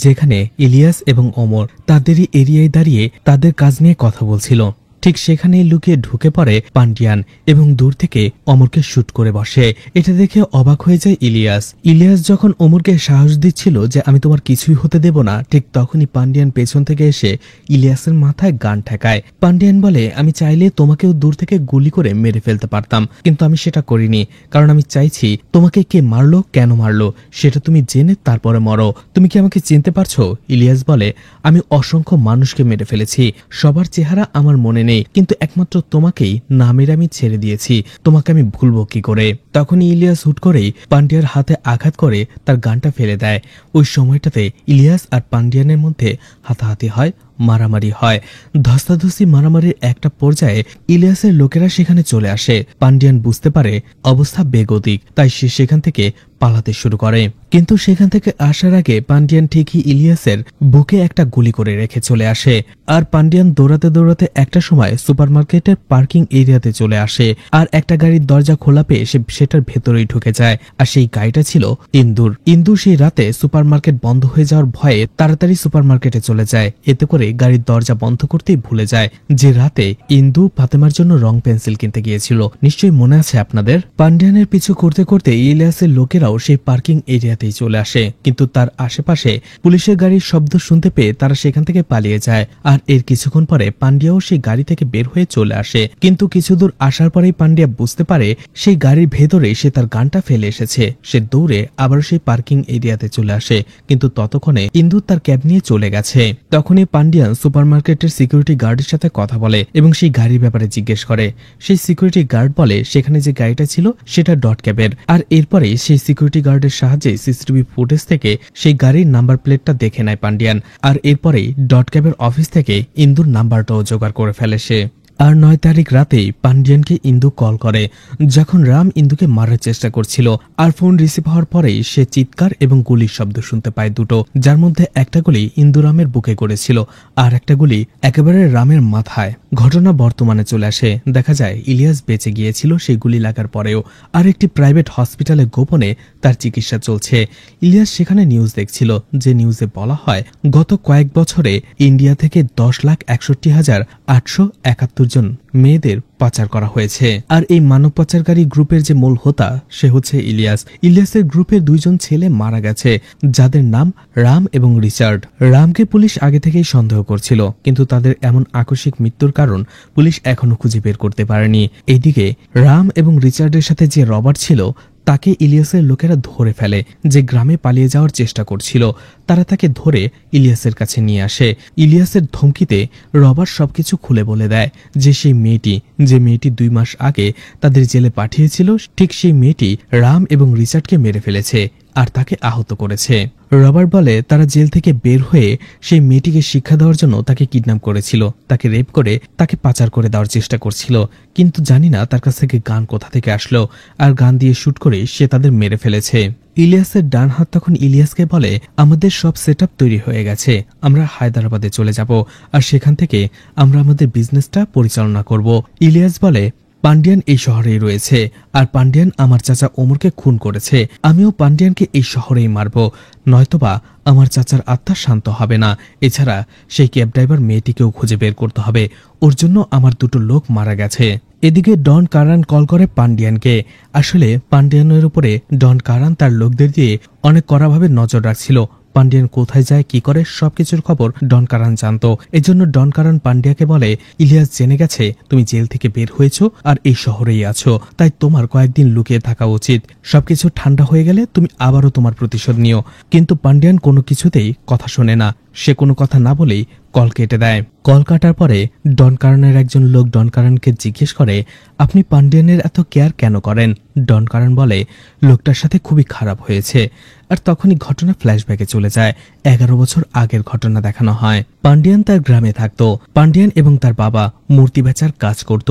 Speaker 1: যেখানে ইলিয়াস এবং ওমর তাদেরই এরিয়ায় দাঁড়িয়ে তাদের কাজ নিয়ে কথা বলছিল। ঠিক সেখানেই লুকিয়ে ঢুকে পড়ে পান্ডিয়ান এবং দূর থেকে অমরকে শুট করে বসে। এটা দেখে অবাক হয়ে যায় ইলিয়াস। ইলিয়াস যখন অমরকে সাহস দিচ্ছিল যে আমি তোমার কিছুই হতে দেব না, ঠিক তখনই পান্ডিয়ান পেছন থেকে এসে ইলিয়াসের মাথায় গান ঠেকায়। পান্ডিয়ান বলে, আমি চাইলে তোমাকেও দূর থেকে গুলি করে মেরে ফেলতে পারতাম, কিন্তু আমি সেটা করিনি, কারণ আমি চাইছি তোমাকে কে মারলো, কেন মারলো সেটা তুমি জেনে তারপরে মরো। তুমি কি আমাকে চিনতে পারছো? ইলিয়াস বলে, আমি অসংখ্য মানুষকে মেরে ফেলেছি, সবার চেহারা আমার মনে নেই, কিন্তু একমাত্র তোমাকেই না মেরে আমি ছেড়ে দিয়েছি, তোমাকে আমি ভুলবো কি করে। তখনই ইলিয়াস হুট করেই পান্ডিয়ার হাতে আঘাত করে তার গানটা ফেলে দেয়। ওই সময়টাতে ইলিয়াস আর পান্ডিয়ানের মধ্যে হাতাহাতি হয়, মারামারি হয়। ধস্তাধস্তি মারামারির একটা পর্যায়ে ইলিয়াসের লোকেরা সেখানে চলে আসে। পান্ডিয়ান বুঝতে পারে অবস্থা বেগতিক, তাই সে সেখান থেকে পালাতে শুরু করে। কিন্তু সেখান থেকে আসার আগে পান্ডিয়ান ঠিকই ইলিয়াসের বুকে একটা গুলি করে রেখে চলে আসে। আর পান্ডিয়ান দৌড়াতে দৌড়াতে একটা সময় সুপারমার্কেটের পার্কিং এরিয়াতে চলে আসে, আর একটা গাড়ির দরজা খোলা পেয়ে সে সেটার ভেতরেই ঢুকে যায়। আর সেই গাড়িটা ছিল ইন্দুর। ইন্দু সেই রাতে সুপারমার্কেট বন্ধ হয়ে যাওয়ার ভয়ে তাড়াতাড়ি সুপারমার্কেটে চলে যায়। এতে করে গাড়ির দরজা বন্ধ করতেই ভুলে যায় যে রাতে ইন্দু ফাতেমার জন্য রং পেন্সিল কিনতে গিয়েছিল। নিশ্চয়ই মনে আছে আপনাদের। পান্ডিয়ানের পিছু করতে করতে ইলিয়াসের লোকেরাও সেই পার্কিং এরিয়াতেই চলে আসে, কিন্তু তার আশেপাশে পুলিশের গাড়ির শব্দ শুনতে পেয়ে তারা সেখান থেকে পালিয়ে যায়। আর এর কিছুক্ষণ পরে পান্ডিয়াও সেই গাড়ি থেকে বের হয়ে চলে আসে, কিন্তু কিছু দূর আসার পরেই পান্ডিয়া বুঝতে পারে সেই গাড়ির ভেতরে সে তার গানটা ফেলে এসেছে। সে দৌড়ে আবারও সেই পার্কিং এরিয়াতে চলে আসে, কিন্তু ততক্ষণে ইন্দু তার ক্যাব নিয়ে চলে গেছে। তখনই পান্ডিয়ান সুপারমার্কেটের সিকিউরিটি গার্ডের সাথে কথা বলে এবং সেই গাড়ির ব্যাপারে জিজ্ঞেস করে। সেই সিকিউরিটি গার্ড বলে সেখানে যে গাড়িটা ছিল সেটা ডট ক্যাবের। আর এরপরে সেই সিকিউরিটি গার্ডের সাহায্যে সিসিটিভি ফুটেজ থেকে সেই গাড়ির নাম্বার প্লেটটা দেখে নেয় পান্ডিয়ান। আর এরপরেই ডট ক্যাবের অফিস থেকে ইন্দুর নাম্বারটাও জোগাড় করে ফেলে সে। আর 9 তারিখ রাতেই পান্ডিয়ানকে ইন্দু কল করে যখন রাম ইন্দুকে মারার চেষ্টা করছিল। আর ফোন রিসিভ হওয়ার পরেই সে চিৎকার এবং গুলির শব্দ শুনতে পায় দুটো, যার মধ্যে একটা গুলি ইন্দু রামের বুকে করেছিল আর একটা গুলি একেবারে রামের মাথায়। ঘটনা বর্তমানে চলে আসে, দেখা যায় ইলিয়াস বেঁচে গিয়েছিল সেই গুলি লাগার পরেও, আর একটি প্রাইভেট হসপিটালে গোপনে তার চিকিৎসা চলছে। ইলিয়াস সেখানে নিউজ দেখছিল, যে নিউজে বলা হয় গত কয়েক বছরে ইন্ডিয়া থেকে 10,61,871 জন মেয়েদের পাচার করা হয়েছে। আর এই মানব পাচারকারী গ্রুপের যে মূল হোতা সে হচ্ছে ইলিয়াস। ইলিয়াসের গ্রুপের 2 জন ছেলে মারা গেছে, যাদের নাম রাম এবং রিচার্ড। রামকে পুলিশ আগে থেকেই সন্দেহ করছিল, কিন্তু তাদের এমন আকস্মিক মৃত্যুর কারণ পুলিশ এখনো খুঁজে বের করতে পারেনি। এইদিকে রাম এবং রিচার্ডের সাথে যে রবার্ট ছিল তাকে ইলিয়াসের লোকেরা ধরে ফেলে, যে গ্রামে পালিয়ে যাওয়ার চেষ্টা করছিল। তারা তাকে ধরে ইলিয়াসের কাছে নিয়ে আসে। ইলিয়াসের ধমকিতে রবার্ট সবকিছু খুলে বলে দেয় যে সেই মেয়েটি, যে মেয়েটি 2 মাস আগে তাদের জেলে পাঠিয়েছিল, ঠিক সেই মেয়েটি রাম এবং রিচার্ডকে মেরে ফেলেছে আর তাকে আহত করেছে। রবার্ট বলে তারা জেল থেকে বের হয়ে সেই মেয়েটিকে শিক্ষা দেওয়ার জন্য তাকে কিডন্যাপ করেছিল, তাকে রেপ করে তাকে পাচার করে দেওয়ার চেষ্টা করছিল, কিন্তু জানি না তার কাছ থেকে গান কোথা থেকে আসলো, আর গান দিয়ে শুট করে সে তাদের মেরে ফেলেছে। ইলিয়াসের ডান হাত তখন ইলিয়াসকে বলে আমাদের সব সেটআপ তৈরি হয়ে গেছে, আমরা হায়দ্রাবাদে চলে যাব আর সেখান থেকে আমরা আমাদের বিজনেসটা পরিচালনা করব। ইলিয়াস বলে পান্ডিয়ান এই শহরেই রয়েছে, আর পান্ডিয়ান আমার চাচা ওমরকে খুন করেছে। আমিও পান্ডিয়ানকে এই শহরেই মারব, নয়তোবা আমার চাচার আত্মা শান্ত হবে না। এছাড়া সেই ক্যাব ড্রাইভার মেয়েটিকেও খুঁজে বের করতে হবে, ওর জন্য আমার 2টো লোক মারা গেছে। এদিকে ডন কারান কল করে পান্ডিয়ানকে। আসলে পান্ডিয়ানের উপরে ডন কারান তার লোকদের দিয়ে অনেক কড়াভাবে নজর রাখছিল। পান্ডিয়ান কোথায় যায়, কি করে, সবকিছুর খবর ডন কারান জানতো। এজন্য ডন কারান পান্ডিয়াকে বলে ইলিয়াস জেনে গেছে তুমি জেল থেকে বের হয়েছো আর এই শহরেই আছো, তাই তোমার কয়েকদিন লুকিয়ে থাকা উচিত। সবকিছু ঠান্ডা হয়ে গেলে তুমি আবারও তোমার প্রতিশোধ নিও। কিন্তু পান্ডিয়ান কোনো কিছুতেই কথা শোনে না। সে কোনো কথা না বলেই কল কেটে দেয়। কল কাটার পরে ডন কারানের একজন লোক ডন কারানকে জিজ্ঞেস করে আপনি পান্ডিয়ানের এত কেয়ার কেন করেন? ডন কারান বলে লোকটার সাথে খুবই খারাপ হয়েছে। আর তখনই ঘটনা ফ্ল্যাশব্যাকে চলে যায়। 11 বছর আগের ঘটনা দেখানো হয়। পান্ডিয়ান তার গ্রামে থাকতো। পান্ডিয়ান এবং তার বাবা মূর্তি বেচার কাজ করত।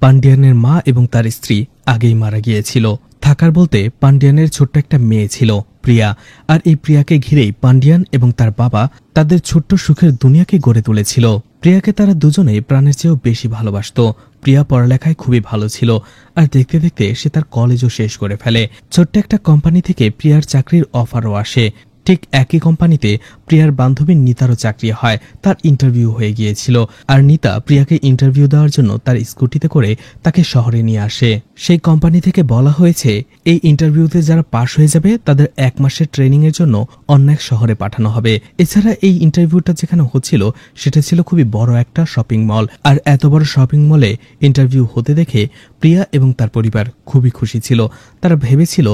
Speaker 1: পান্ডিয়ানের মা এবং তার স্ত্রী আগেই মারা গিয়েছিল। থাকার বলতে পান্ডিয়ানের ছোট্ট একটা মেয়ে ছিল, প্রিয়া। আর এই প্রিয়াকে ঘিরেই পান্ডিয়ান এবং তার বাবা তাদের ছোট্ট সুখের দুনিয়াকে গড়ে তুলেছিল। প্রিয়াকে তারা দুজনেই প্রাণের চেয়েও বেশি ভালোবাসত। প্রিয়া পড়ালেখায় খুবই ভালো ছিল, আর দেখতে দেখতে সে তার কলেজও শেষ করে ফেলে। ছোট্ট একটা কোম্পানি থেকে প্রিয়ার চাকরির অফারও আসে। ঠিক একই কোম্পানিতে প্রিয়ার বান্ধবী নিতারও চাকরি হয়। তার ইন্টারভিউ হয়ে গিয়েছিল, আর নিতা প্রিয়াকে ইন্টারভিউ দেওয়ার জন্য তার স্কুটিতে করে তাকে শহরে নিয়ে আসে। সেই কোম্পানি থেকে বলা হয়েছে এই ইন্টারভিউতে যারা পাশ হয়ে যাবে তাদের 1 মাসের ট্রেনিং এর জন্য অন্য এক শহরে পাঠানো হবে। এছাড়া এই ইন্টারভিউটা যেখানে হচ্ছিল সেটা ছিল খুবই বড় একটা শপিং মল। আর এত বড় শপিং মলে ইন্টারভিউ হতে দেখে প্রিয়া এবং তার পরিবার খুবই খুশি ছিল। তারা ভেবেছিল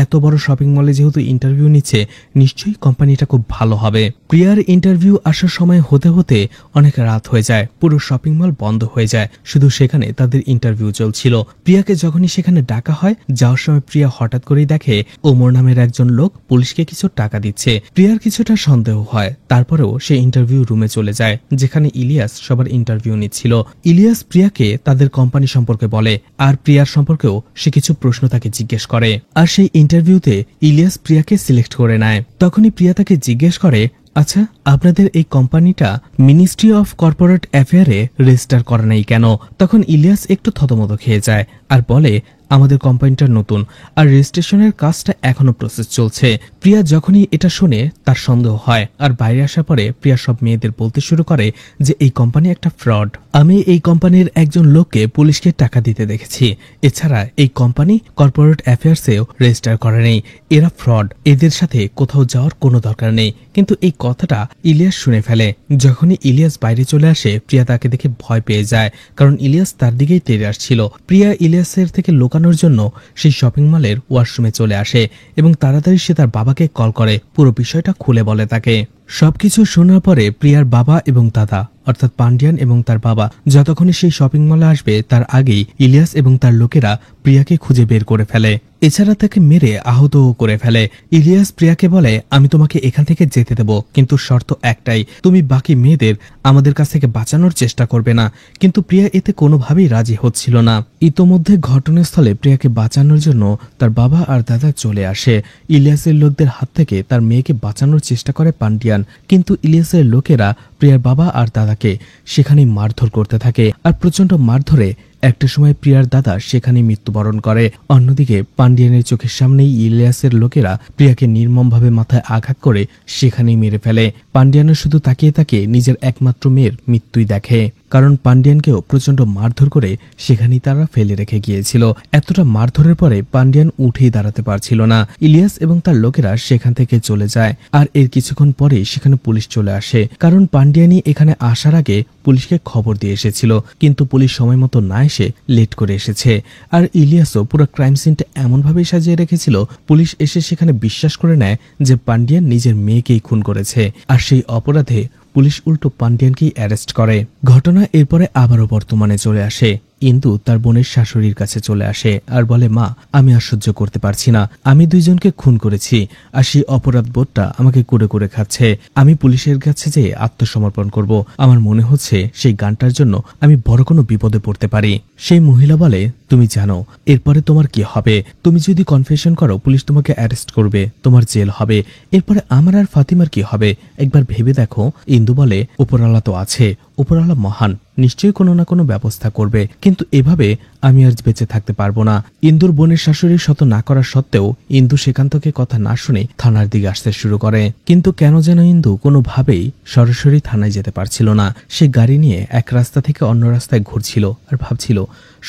Speaker 1: এত বড় শপিং মলে যেহেতু ইন্টারভিউ নিচ্ছে, নিশ্চয়ই কোম্পানিটা খুব ভালো হবে। প্রিয়ার ইন্টারভিউ আসার সময় হতে হতে অনেক রাত হয়ে যায়। পুরো শপিং মল বন্ধ হয়ে যায়, শুধু সেখানে তাদের ইন্টারভিউ চলছিল। প্রিয়াকে যখনই সেখানে ডাকা হয়, যাওয়ার সময় প্রিয়া হঠাৎ করেই দেখে ওমর নামের একজন লোক পুলিশকে কিছু টাকা দিচ্ছে। প্রিয়ার কিছুটা সন্দেহ হয়, তারপরেও সে ইন্টারভিউ রুমে চলে যায়, যেখানে ইলিয়াস সবার ইন্টারভিউ নিচ্ছিল। ইলিয়াস প্রিয়াকে তাদের কোম্পানি সম্পর্কে বলে, আর প্রিয়ার সম্পর্কেও সে কিছু প্রশ্ন তাকে জিজ্ঞেস করে। আর সেই ইন্টারভিউতে ইলিয়াস প্রিয়াকে সিলেক্ট করে নেয়। তখনই প্রিয়া তাকে জিজ্ঞেস করে, আচ্ছা আপনাদের এই কোম্পানিটা মিনিস্ট্রি অফ কর্পোরেট অ্যাফেয়ারে রেজিস্টার করা নেই কেন? তখন ইলিয়াস একটু থতমত খেয়ে যায় আর বলে, আমাদের কোম্পানিটা নতুন আর রেজিস্ট্রেশনের কাজটা এখনো প্রসেস চলছে। প্রিয়া যখনই এটা শুনে তার সন্দেহ হয়, আর বাইরে আসার পরে প্রিয়া সব মেয়েদের বলতে শুরু করে যে এই কোম্পানি একটা ফ্রড। আমি এই কোম্পানির একজন লোককে পুলিশকে টাকা দিতে দেখেছি। এছাড়া এই কোম্পানি কর্পোরেট অ্যাফেয়ার্সেও রেজিস্টার করে নেই। এরা ফ্রড, এদের সাথে কোথাও যাওয়ার কোনো দরকার নেই। কিন্তু এই কথাটা ইলিয়াস শুনে ফেলে। যখনই ইলিয়াস বাইরে চলে আসে, প্রিয়া তাকে দেখে ভয় পেয়ে যায়, কারণ ইলিয়াস তার দিকেই তেড়ে আসছিল। প্রিয়া ইলিয়াসের থেকে লুকানোর জন্য সেই শপিং মলের ওয়াশরুমে চলে আসে এবং তাড়াতাড়ি সে তার বাবাকে কল করে পুরো বিষয়টা খুলে বলে তাকে। সবকিছু শোনার পরে প্রিয়ার বাবা এবং দাদা অর্থাৎ পান্ডিয়ান এবং তার বাবা যতক্ষণে সেই শপিং মলে আসবে তার আগেই ইলিয়াস এবং তার লোকেরা প্রিয়াকে খুঁজে বের করে ফেলে। এছাড়া তাকে মেরে আহতও করে ফেলে। ইলিয়াস প্রিয়াকে বলে, আমি তোমাকে এখান থেকে যেতে দেব, কিন্তু শর্ত একটাই, তুমি বাকি মেয়েদের আমাদের কাছ থেকে বাঁচানোর চেষ্টা করবে না। কিন্তু প্রিয়া এতে কোনোভাবেই রাজি হচ্ছিল না। ইতোমধ্যে ঘটনাস্থলে প্রিয়াকে বাঁচানোর জন্য তার বাবা আর দাদা চলে আসে। ইলিয়াসের লোকদের হাত থেকে তার মেয়েকে বাঁচানোর চেষ্টা করে পান্ডিয়ান, কিন্তু ইলিয়াসের লোকেরা প্রিয়ার বাবা আর দাদাকে সেখানেই মারধর করতে থাকে। আর প্রচন্ড মারধরে একটা সময় প্রিয়ার দাদা সেখানে মৃত্যুবরণ করে। অন্যদিকে পান্ডিয়ানের চোখের সামনেই ইলিয়াসের লোকেরা প্রিয়াকে নির্মমভাবে মাথায় আঘাত করে সেখানেই মেরে ফেলে। পান্ডিয়ানও শুধু তাকিয়ে তাকিয়ে নিজের একমাত্র মেয়ের মৃত্যুই দেখে, কারণ পান্ডিয়ানকেও প্রচন্ড মারধর করে সেখানেই তারা ফেলে রেখে গিয়েছিল। এতটা মারধরের পরে পান্ডিয়ান উঠেই দাঁড়াতে পারছিল না। ইলিয়াস এবং তার লোকেরা সেখান থেকে চলে যায়, আর এর কিছুক্ষণ পরে সেখানে পুলিশ চলে আসে, কারণ পান্ডিয়ানই এখানে আসার আগে পুলিশকে খবর দিয়ে এসেছিল, কিন্তু পুলিশ সময় মতো না এসে লেট করে এসেছে। আর ইলিয়াসও পুরো ক্রাইম সিনটা এমনভাবেই সাজিয়ে রেখেছিল, পুলিশ এসে সেখানে বিশ্বাস করে নেয় যে পান্ডিয়ান নিজের মেয়েকেই খুন করেছে। আর সেই অপরাধে পুলিশ উল্টো পান্ডিয়ানকেই অ্যারেস্ট করে। ঘটনা এরপরে আবারও বর্তমানে চলে আসে। ইন্দু তার বোনের শাশুড়ির কাছে চলে আসে আর বলে, মা, আমি আর সহ্য করতে পারছি না, আমি দুইজনকে খুন করেছি, আর সেই অপরাধ বোধটা আমাকে কুরে কুরে খাচ্ছে। আমি পুলিশের কাছে যেয়ে আত্মসমর্পণ করব। আমার মনে হচ্ছে সেই গানটার জন্য আমি বড় কোনো বিপদে পড়তে পারি। সেই মহিলা বলে, তুমি জানো এরপরে তোমার কি হবে? তুমি যদি কনফেশন করো, পুলিশ তোমাকে অ্যারেস্ট করবে, তোমার জেল হবে। এরপরে আমার আর ফাতিমার কি হবে? একবার ভেবে দেখো। ইন্দু বলে, উপরওয়ালা তো আছে, উপরওয়ালা মহান, নিশ্চয়ই কোনো না কোনো ব্যবস্থা করবে, কিন্তু এভাবে আমি আর বেঁচে থাকতে পারবো না। ইন্দুর বোনের শাশুড়ি শত না করা সত্ত্বেও ইন্দু সেখান থেকে কথা না শুনে থানার দিকে আসতে শুরু করে। কিন্তু কেন যেন ইন্দু কোনোভাবেই সরাসরি থানায় যেতে পারছিল না। সে গাড়ি নিয়ে এক রাস্তা থেকে অন্য রাস্তায় ঘুরছিল আর ভাবছিল,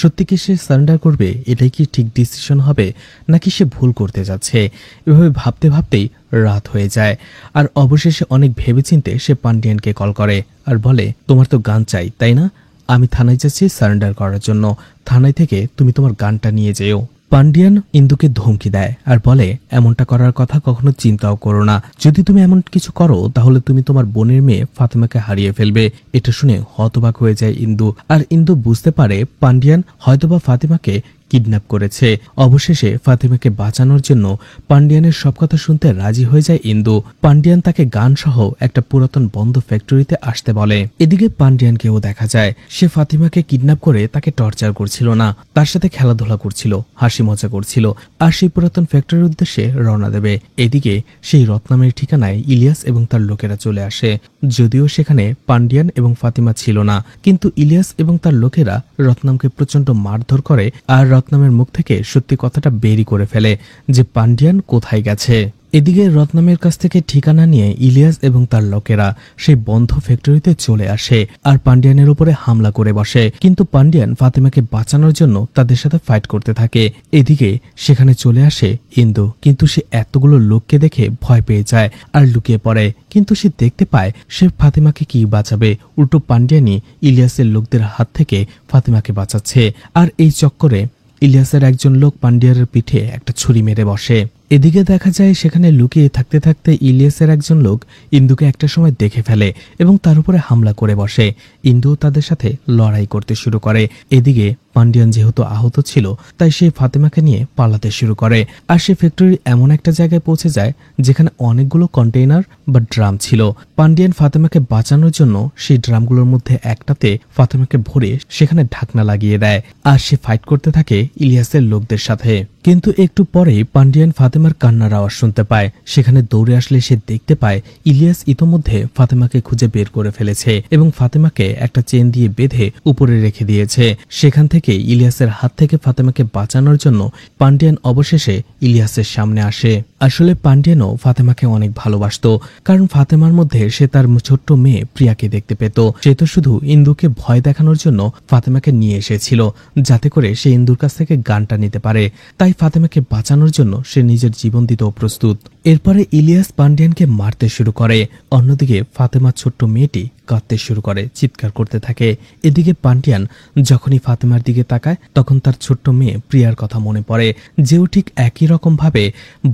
Speaker 1: সত্যি কি সে সারেন্ডার করবে? এটাই কি ঠিক ডিসিশন হবে, নাকি সে ভুল করতে যাচ্ছে? এভাবে ভাবতে ভাবতেই রাত হয়ে যায়। আর অবশেষে অনেক ভেবেচিন্তে সে পান্ডিয়ানকে কল করে আর বলে, তোমার তো গান চাই তাই না? আমি থানায় যাচ্ছি সারেন্ডার করার জন্য, থানায় থেকে তুমি তোমার গানটা নিয়ে যেও। পান্ডিয়ান ইন্দুকে ধমকি দেয় আর বলে, এমনটা করার কথা কখনো চিন্তাও করো না। যদি তুমি এমন কিছু করো তাহলে তুমি তোমার বোনের মেয়ে ফাতিমাকে হারিয়ে ফেলবে। এটা শুনে হতবাক হয়ে যায় ইন্দু। আর ইন্দু বুঝতে পারে পান্ডিয়ান হয়তোবা ফাতিমাকে কিডন্যাপ করেছে। অবশেষে ফাতিমাকে বাঁচানোর জন্য পান্ডিয়ানের সব কথা শুনতে রাজি হয়ে যায় ইন্দু। পান্ডিয়ান তাকে গান সহ একটা পুরাতন বন্ধ ফ্যাক্টরিতে আসতে বলে। এদিকে পান্ডিয়ানকেও দেখা যায়, সে ফাতিমাকে কিডন্যাপ করে তাকে টর্চার করছিল না, তার সাথে খেলাধুলা করছিল, হাসি মজা করছিল, আর সেই পুরাতন ফ্যাক্টরির উদ্দেশ্যে রওনা দেবে। এদিকে সেই রত্নামের ঠিকানায় ইলিয়াস এবং তার লোকেরা চলে আসে। যদিও সেখানে পান্ডিয়ান এবং ফাতিমা ছিল না, কিন্তু ইলিয়াস এবং তার লোকেরা রত্নামকে প্রচন্ড মারধর করে আর রত্নামের মুখ থেকে সত্যি কথাটা বেরি করে ফেলে যে পান্ডিয়ান কোথায় গেছে। এদিকে রত্নামের কাছ থেকে ঠিকানা নিয়ে ইলিয়াস এবং তার লোকেরা সেই বন্ধ ফ্যাক্টরিতে চলে আসে আর পান্ডিয়ানের উপরে হামলা করে বসে। কিন্তু পান্ডিয়ান ফাতিমাকে বাঁচানোর জন্য তাদের সাথে ফাইট করতে থাকে। এদিকে সেখানে চলে আসে ইন্দু, কিন্তু সে এতগুলো লোককে দেখে ভয় পেয়ে যায় আর লুকিয়ে পড়ে। কিন্তু সে দেখতে পায় সে ফাতিমাকে কি বাঁচাবে, উল্টো পান্ডিয়ানই ইলিয়াসের লোকদের হাত থেকে ফাতিমাকে বাঁচাচ্ছে। আর এই চক্করে ইলিয়াসের একজন লোক পান্ডিয়ানের পিঠে একটা ছুরি মেরে বসে। এদিকে দেখা যায় সেখানে লুকিয়ে থাকতে থাকতে ইলিয়াসের একজন লোক ইন্দুকে একটা সময় দেখে ফেলে এবং তার উপরে হামলা করে বসে। ইন্দু তাদের সাথে লড়াই করতে শুরু করে। এদিকে পান্ডিয়ান যেহেতু আহত ছিল তাই সে ফাতিমাকে নিয়ে পালাতে শুরু করে। আর সে ফ্যাক্টরির এমন একটা জায়গায় পৌঁছে যায় যেখানে অনেকগুলো কন্টেইনার বা ড্রাম ছিল। পান্ডিয়ান ফাতিমাকে বাঁচানোর জন্য সেই ড্রামগুলোর মধ্যে একটাতে ফাতিমাকে ভরে সেখানে ঢাকনা লাগিয়ে দেয় আর সে ফাইট করতে থাকে ইলিয়াসের লোকদের সাথে। কিন্তু একটু পরেই পান্ডিয়ান ফাতেমার কান্নার আওয়াজ শুনতে পায়। সেখানে দৌড়ে আসলে সে দেখতে পায় ইলিয়াস ইতোমধ্যে ফাতেমাকে খুঁজে বের করে ফেলেছে এবং ফাতেমাকে একটা চেন দিয়ে বেঁধে উপরে রেখে দিয়েছে। সেখান থেকে ইলিয়াসের হাত থেকে ফাতেমাকে বাঁচানোর জন্য পান্ডিয়ান অবশেষে ইলিয়াসের সামনে আসে। আসলে পান্ডিয়ানও ফাতেমাকে অনেক ভালোবাসতো, কারণ ফাতেমার মধ্যে সে তার ছোট্ট মেয়ে প্রিয়াকে দেখতে পেত। সে তো শুধু ইন্দুকে ভয় দেখানোর জন্য ফাতেমাকে নিয়ে এসেছিল, যাতে করে সে ইন্দুর কাছ থেকে গানটা নিতে পারে। তাই ফাতেমাকে বাঁচানোর জন্য সে নিজের জীবন দিতেও প্রস্তুত। এরপরে ইলিয়াস পান্ডিয়ানকে মারতে শুরু করে। অন্যদিকে ফাতেমার ছোট্ট মেয়েটি কাঁদতে শুরু করে, চিৎকার করতে থাকে। এদিকে পান্ডিয়ান যখনই ফাতেমার দিকে তাকায় তখন তার ছোট্ট মেয়ে প্রিয়ার কথা মনে পড়ে, যেও ঠিক একই রকম ভাবে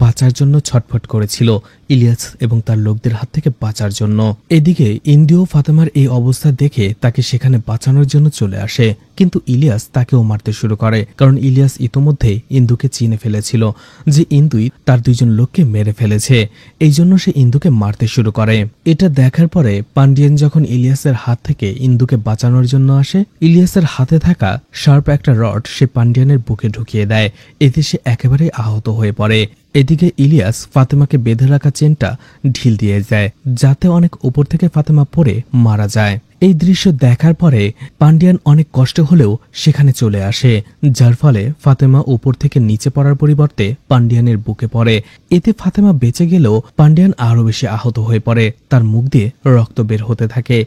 Speaker 1: বাঁচার জন্য ছটফট করেছিল ইলিয়াস এবং তার লোকদের হাত থেকে বাঁচার জন্য। এদিকে ইন্দুও ফাতেমার এই অবস্থা দেখে তাকে সেখানে বাঁচানোর জন্য চলে আসে, কিন্তু ইলিয়াস তাকেও মারতে শুরু করে, কারণ ইলিয়াস ইতোমধ্যে ইন্দুকে চিনে ফেলেছিল যে ইন্দুই তার দুইজন লোককে মেরে ফেলেছে। এই জন্য সে ইন্দুকে মারতে শুরু করে। এটা দেখার পরে পান্ডিয়ান যখন ইলিয়াসের হাত থেকে ইন্দুকে বাঁচানোর জন্য আসে, ইলিয়াসের হাতে থাকা শার্প একটা রড সে পান্ডিয়ানের বুকে ঢুকিয়ে দেয়। এতে সে একেবারে আহত হয়ে পড়ে। এদিকে ইলিয়াস ফাতেমাকে বেঁধে রাখা চেনটা ঢিল দিয়ে যায়, যাতে অনেক উপর থেকে ফাতেমা পড়ে মারা যায়। এই দৃশ্য দেখার পরে পান্ডিয়ান অনেক কষ্ট হলেও সেখানে চলে আসে, যার ফলে ফাতেমা উপর থেকে নিচে পড়ার পরিবর্তে পান্ডিয়ানের বুকে পড়ে। এতে ফাতেমা বেঁচে গেলেও পান্ডিয়ান আরো বেশি আহত হয়ে পড়ে, তার মুখ দিয়ে রক্ত বের হতে থাকে।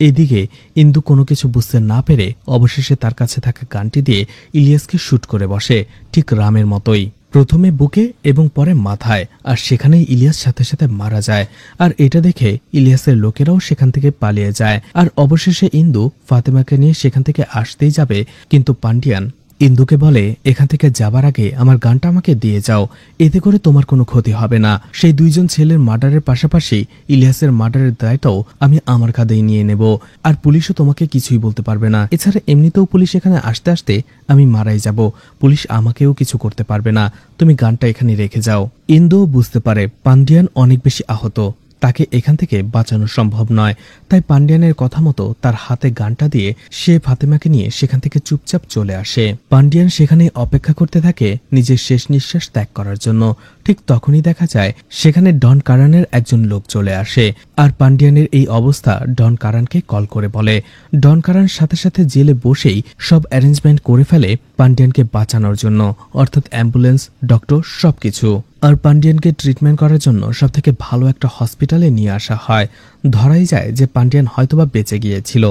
Speaker 1: এদিকে ইন্দু কোনো কিছু বুঝতে না পেরে অবশেষে তার কাছে থাকা গানটি দিয়ে ইলিয়াসকে শুট করে বসে, ঠিক রামের মতোই। প্রথমে বুকে এবং পরে মাথায়, আর সেখানেই ইলিয়াস সাথে সাথে মারা যায়। আর এটা দেখে ইলিয়াসের লোকেরাও সেখান থেকে পালিয়ে যায়। আর অবশেষে ইন্দু ফাতেমাকে নিয়ে সেখান থেকে আসতেই যাবে, কিন্তু পান্ডিয়ান ইন্দুকে বলে, এখান থেকে যাবার আগে আমার গানটা আমাকে দিয়ে যাও, এতে করে তোমার কোনো ক্ষতি হবে না। সেই দুইজন ছেলের মার্ডারের পাশাপাশি ইলিয়াসের মার্ডারের দায়টাও আমি আমার কাঁধেই নিয়ে নেব, আর পুলিশও তোমাকে কিছুই বলতে পারবে না। এছাড়া এমনিতেও পুলিশ এখানে আসতে আসতে আমি মারাই যাব, পুলিশ আমাকেও কিছু করতে পারবে না, তুমি গানটা এখানে রেখে যাও। ইন্দুও বুঝতে পারে পান্ডিয়ান অনেক বেশি আহত, তাকে এখান থেকে বাঁচানো সম্ভব নয়। তাই পান্ডিয়ানের কথা মতো তার হাতে গানটা দিয়ে সে ফাতেমাকে নিয়ে সেখান থেকে চুপচাপ চলে আসে। পান্ডিয়ান সেখানে অপেক্ষা করতে থাকে নিজের শেষ নিঃশ্বাস ত্যাগ করার জন্য। ঠিক তখনই দেখা যায় সেখানে ডন কারানের একজন লোক চলে আসে, আর পান্ডিয়ানের এই অবস্থা ডন কারানকে কল করে বলে। ডন কারান সাথে সাথে জেলে বসেই সব অ্যারেঞ্জমেন্ট করে ফেলে পান্ডিয়ানকে বাঁচানোর জন্য, অর্থাৎ অ্যাম্বুলেন্স, ডক্টর, সবকিছু। আর পান্ডিয়ানকে ট্রিটমেন্ট করার জন্য সবথেকে ভালো একটা হসপিটালে নিয়ে আসা হয়। ধরাই যায় যে পান্ডিয়ান হয়তোবা বেঁচে গিয়েছিল।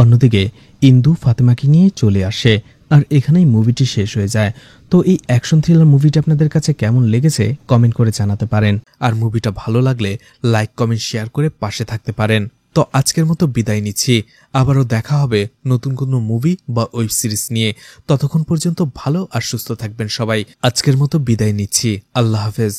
Speaker 1: অন্যদিকে ইন্দু ফাতেমাকে নিয়ে চলে আসে, আর এখানেই মুভিটি শেষ হয়ে যায়। তো এই অ্যাকশন থ্রিলার মুভিটি আপনাদের কাছে কেমন লেগেছে কমেন্ট করে জানাতে পারেন, আর মুভিটা ভালো লাগলে লাইক, কমেন্ট, শেয়ার করে পাশে থাকতে পারেন। তো আজকের মতো বিদায় নিচ্ছি, আবারও দেখা হবে নতুন কোনো মুভি বা ওয়েব সিরিজ নিয়ে। ততক্ষণ পর্যন্ত ভালো আর সুস্থ থাকবেন সবাই। আজকের মতো বিদায় নিচ্ছি, আল্লাহ হাফেজ।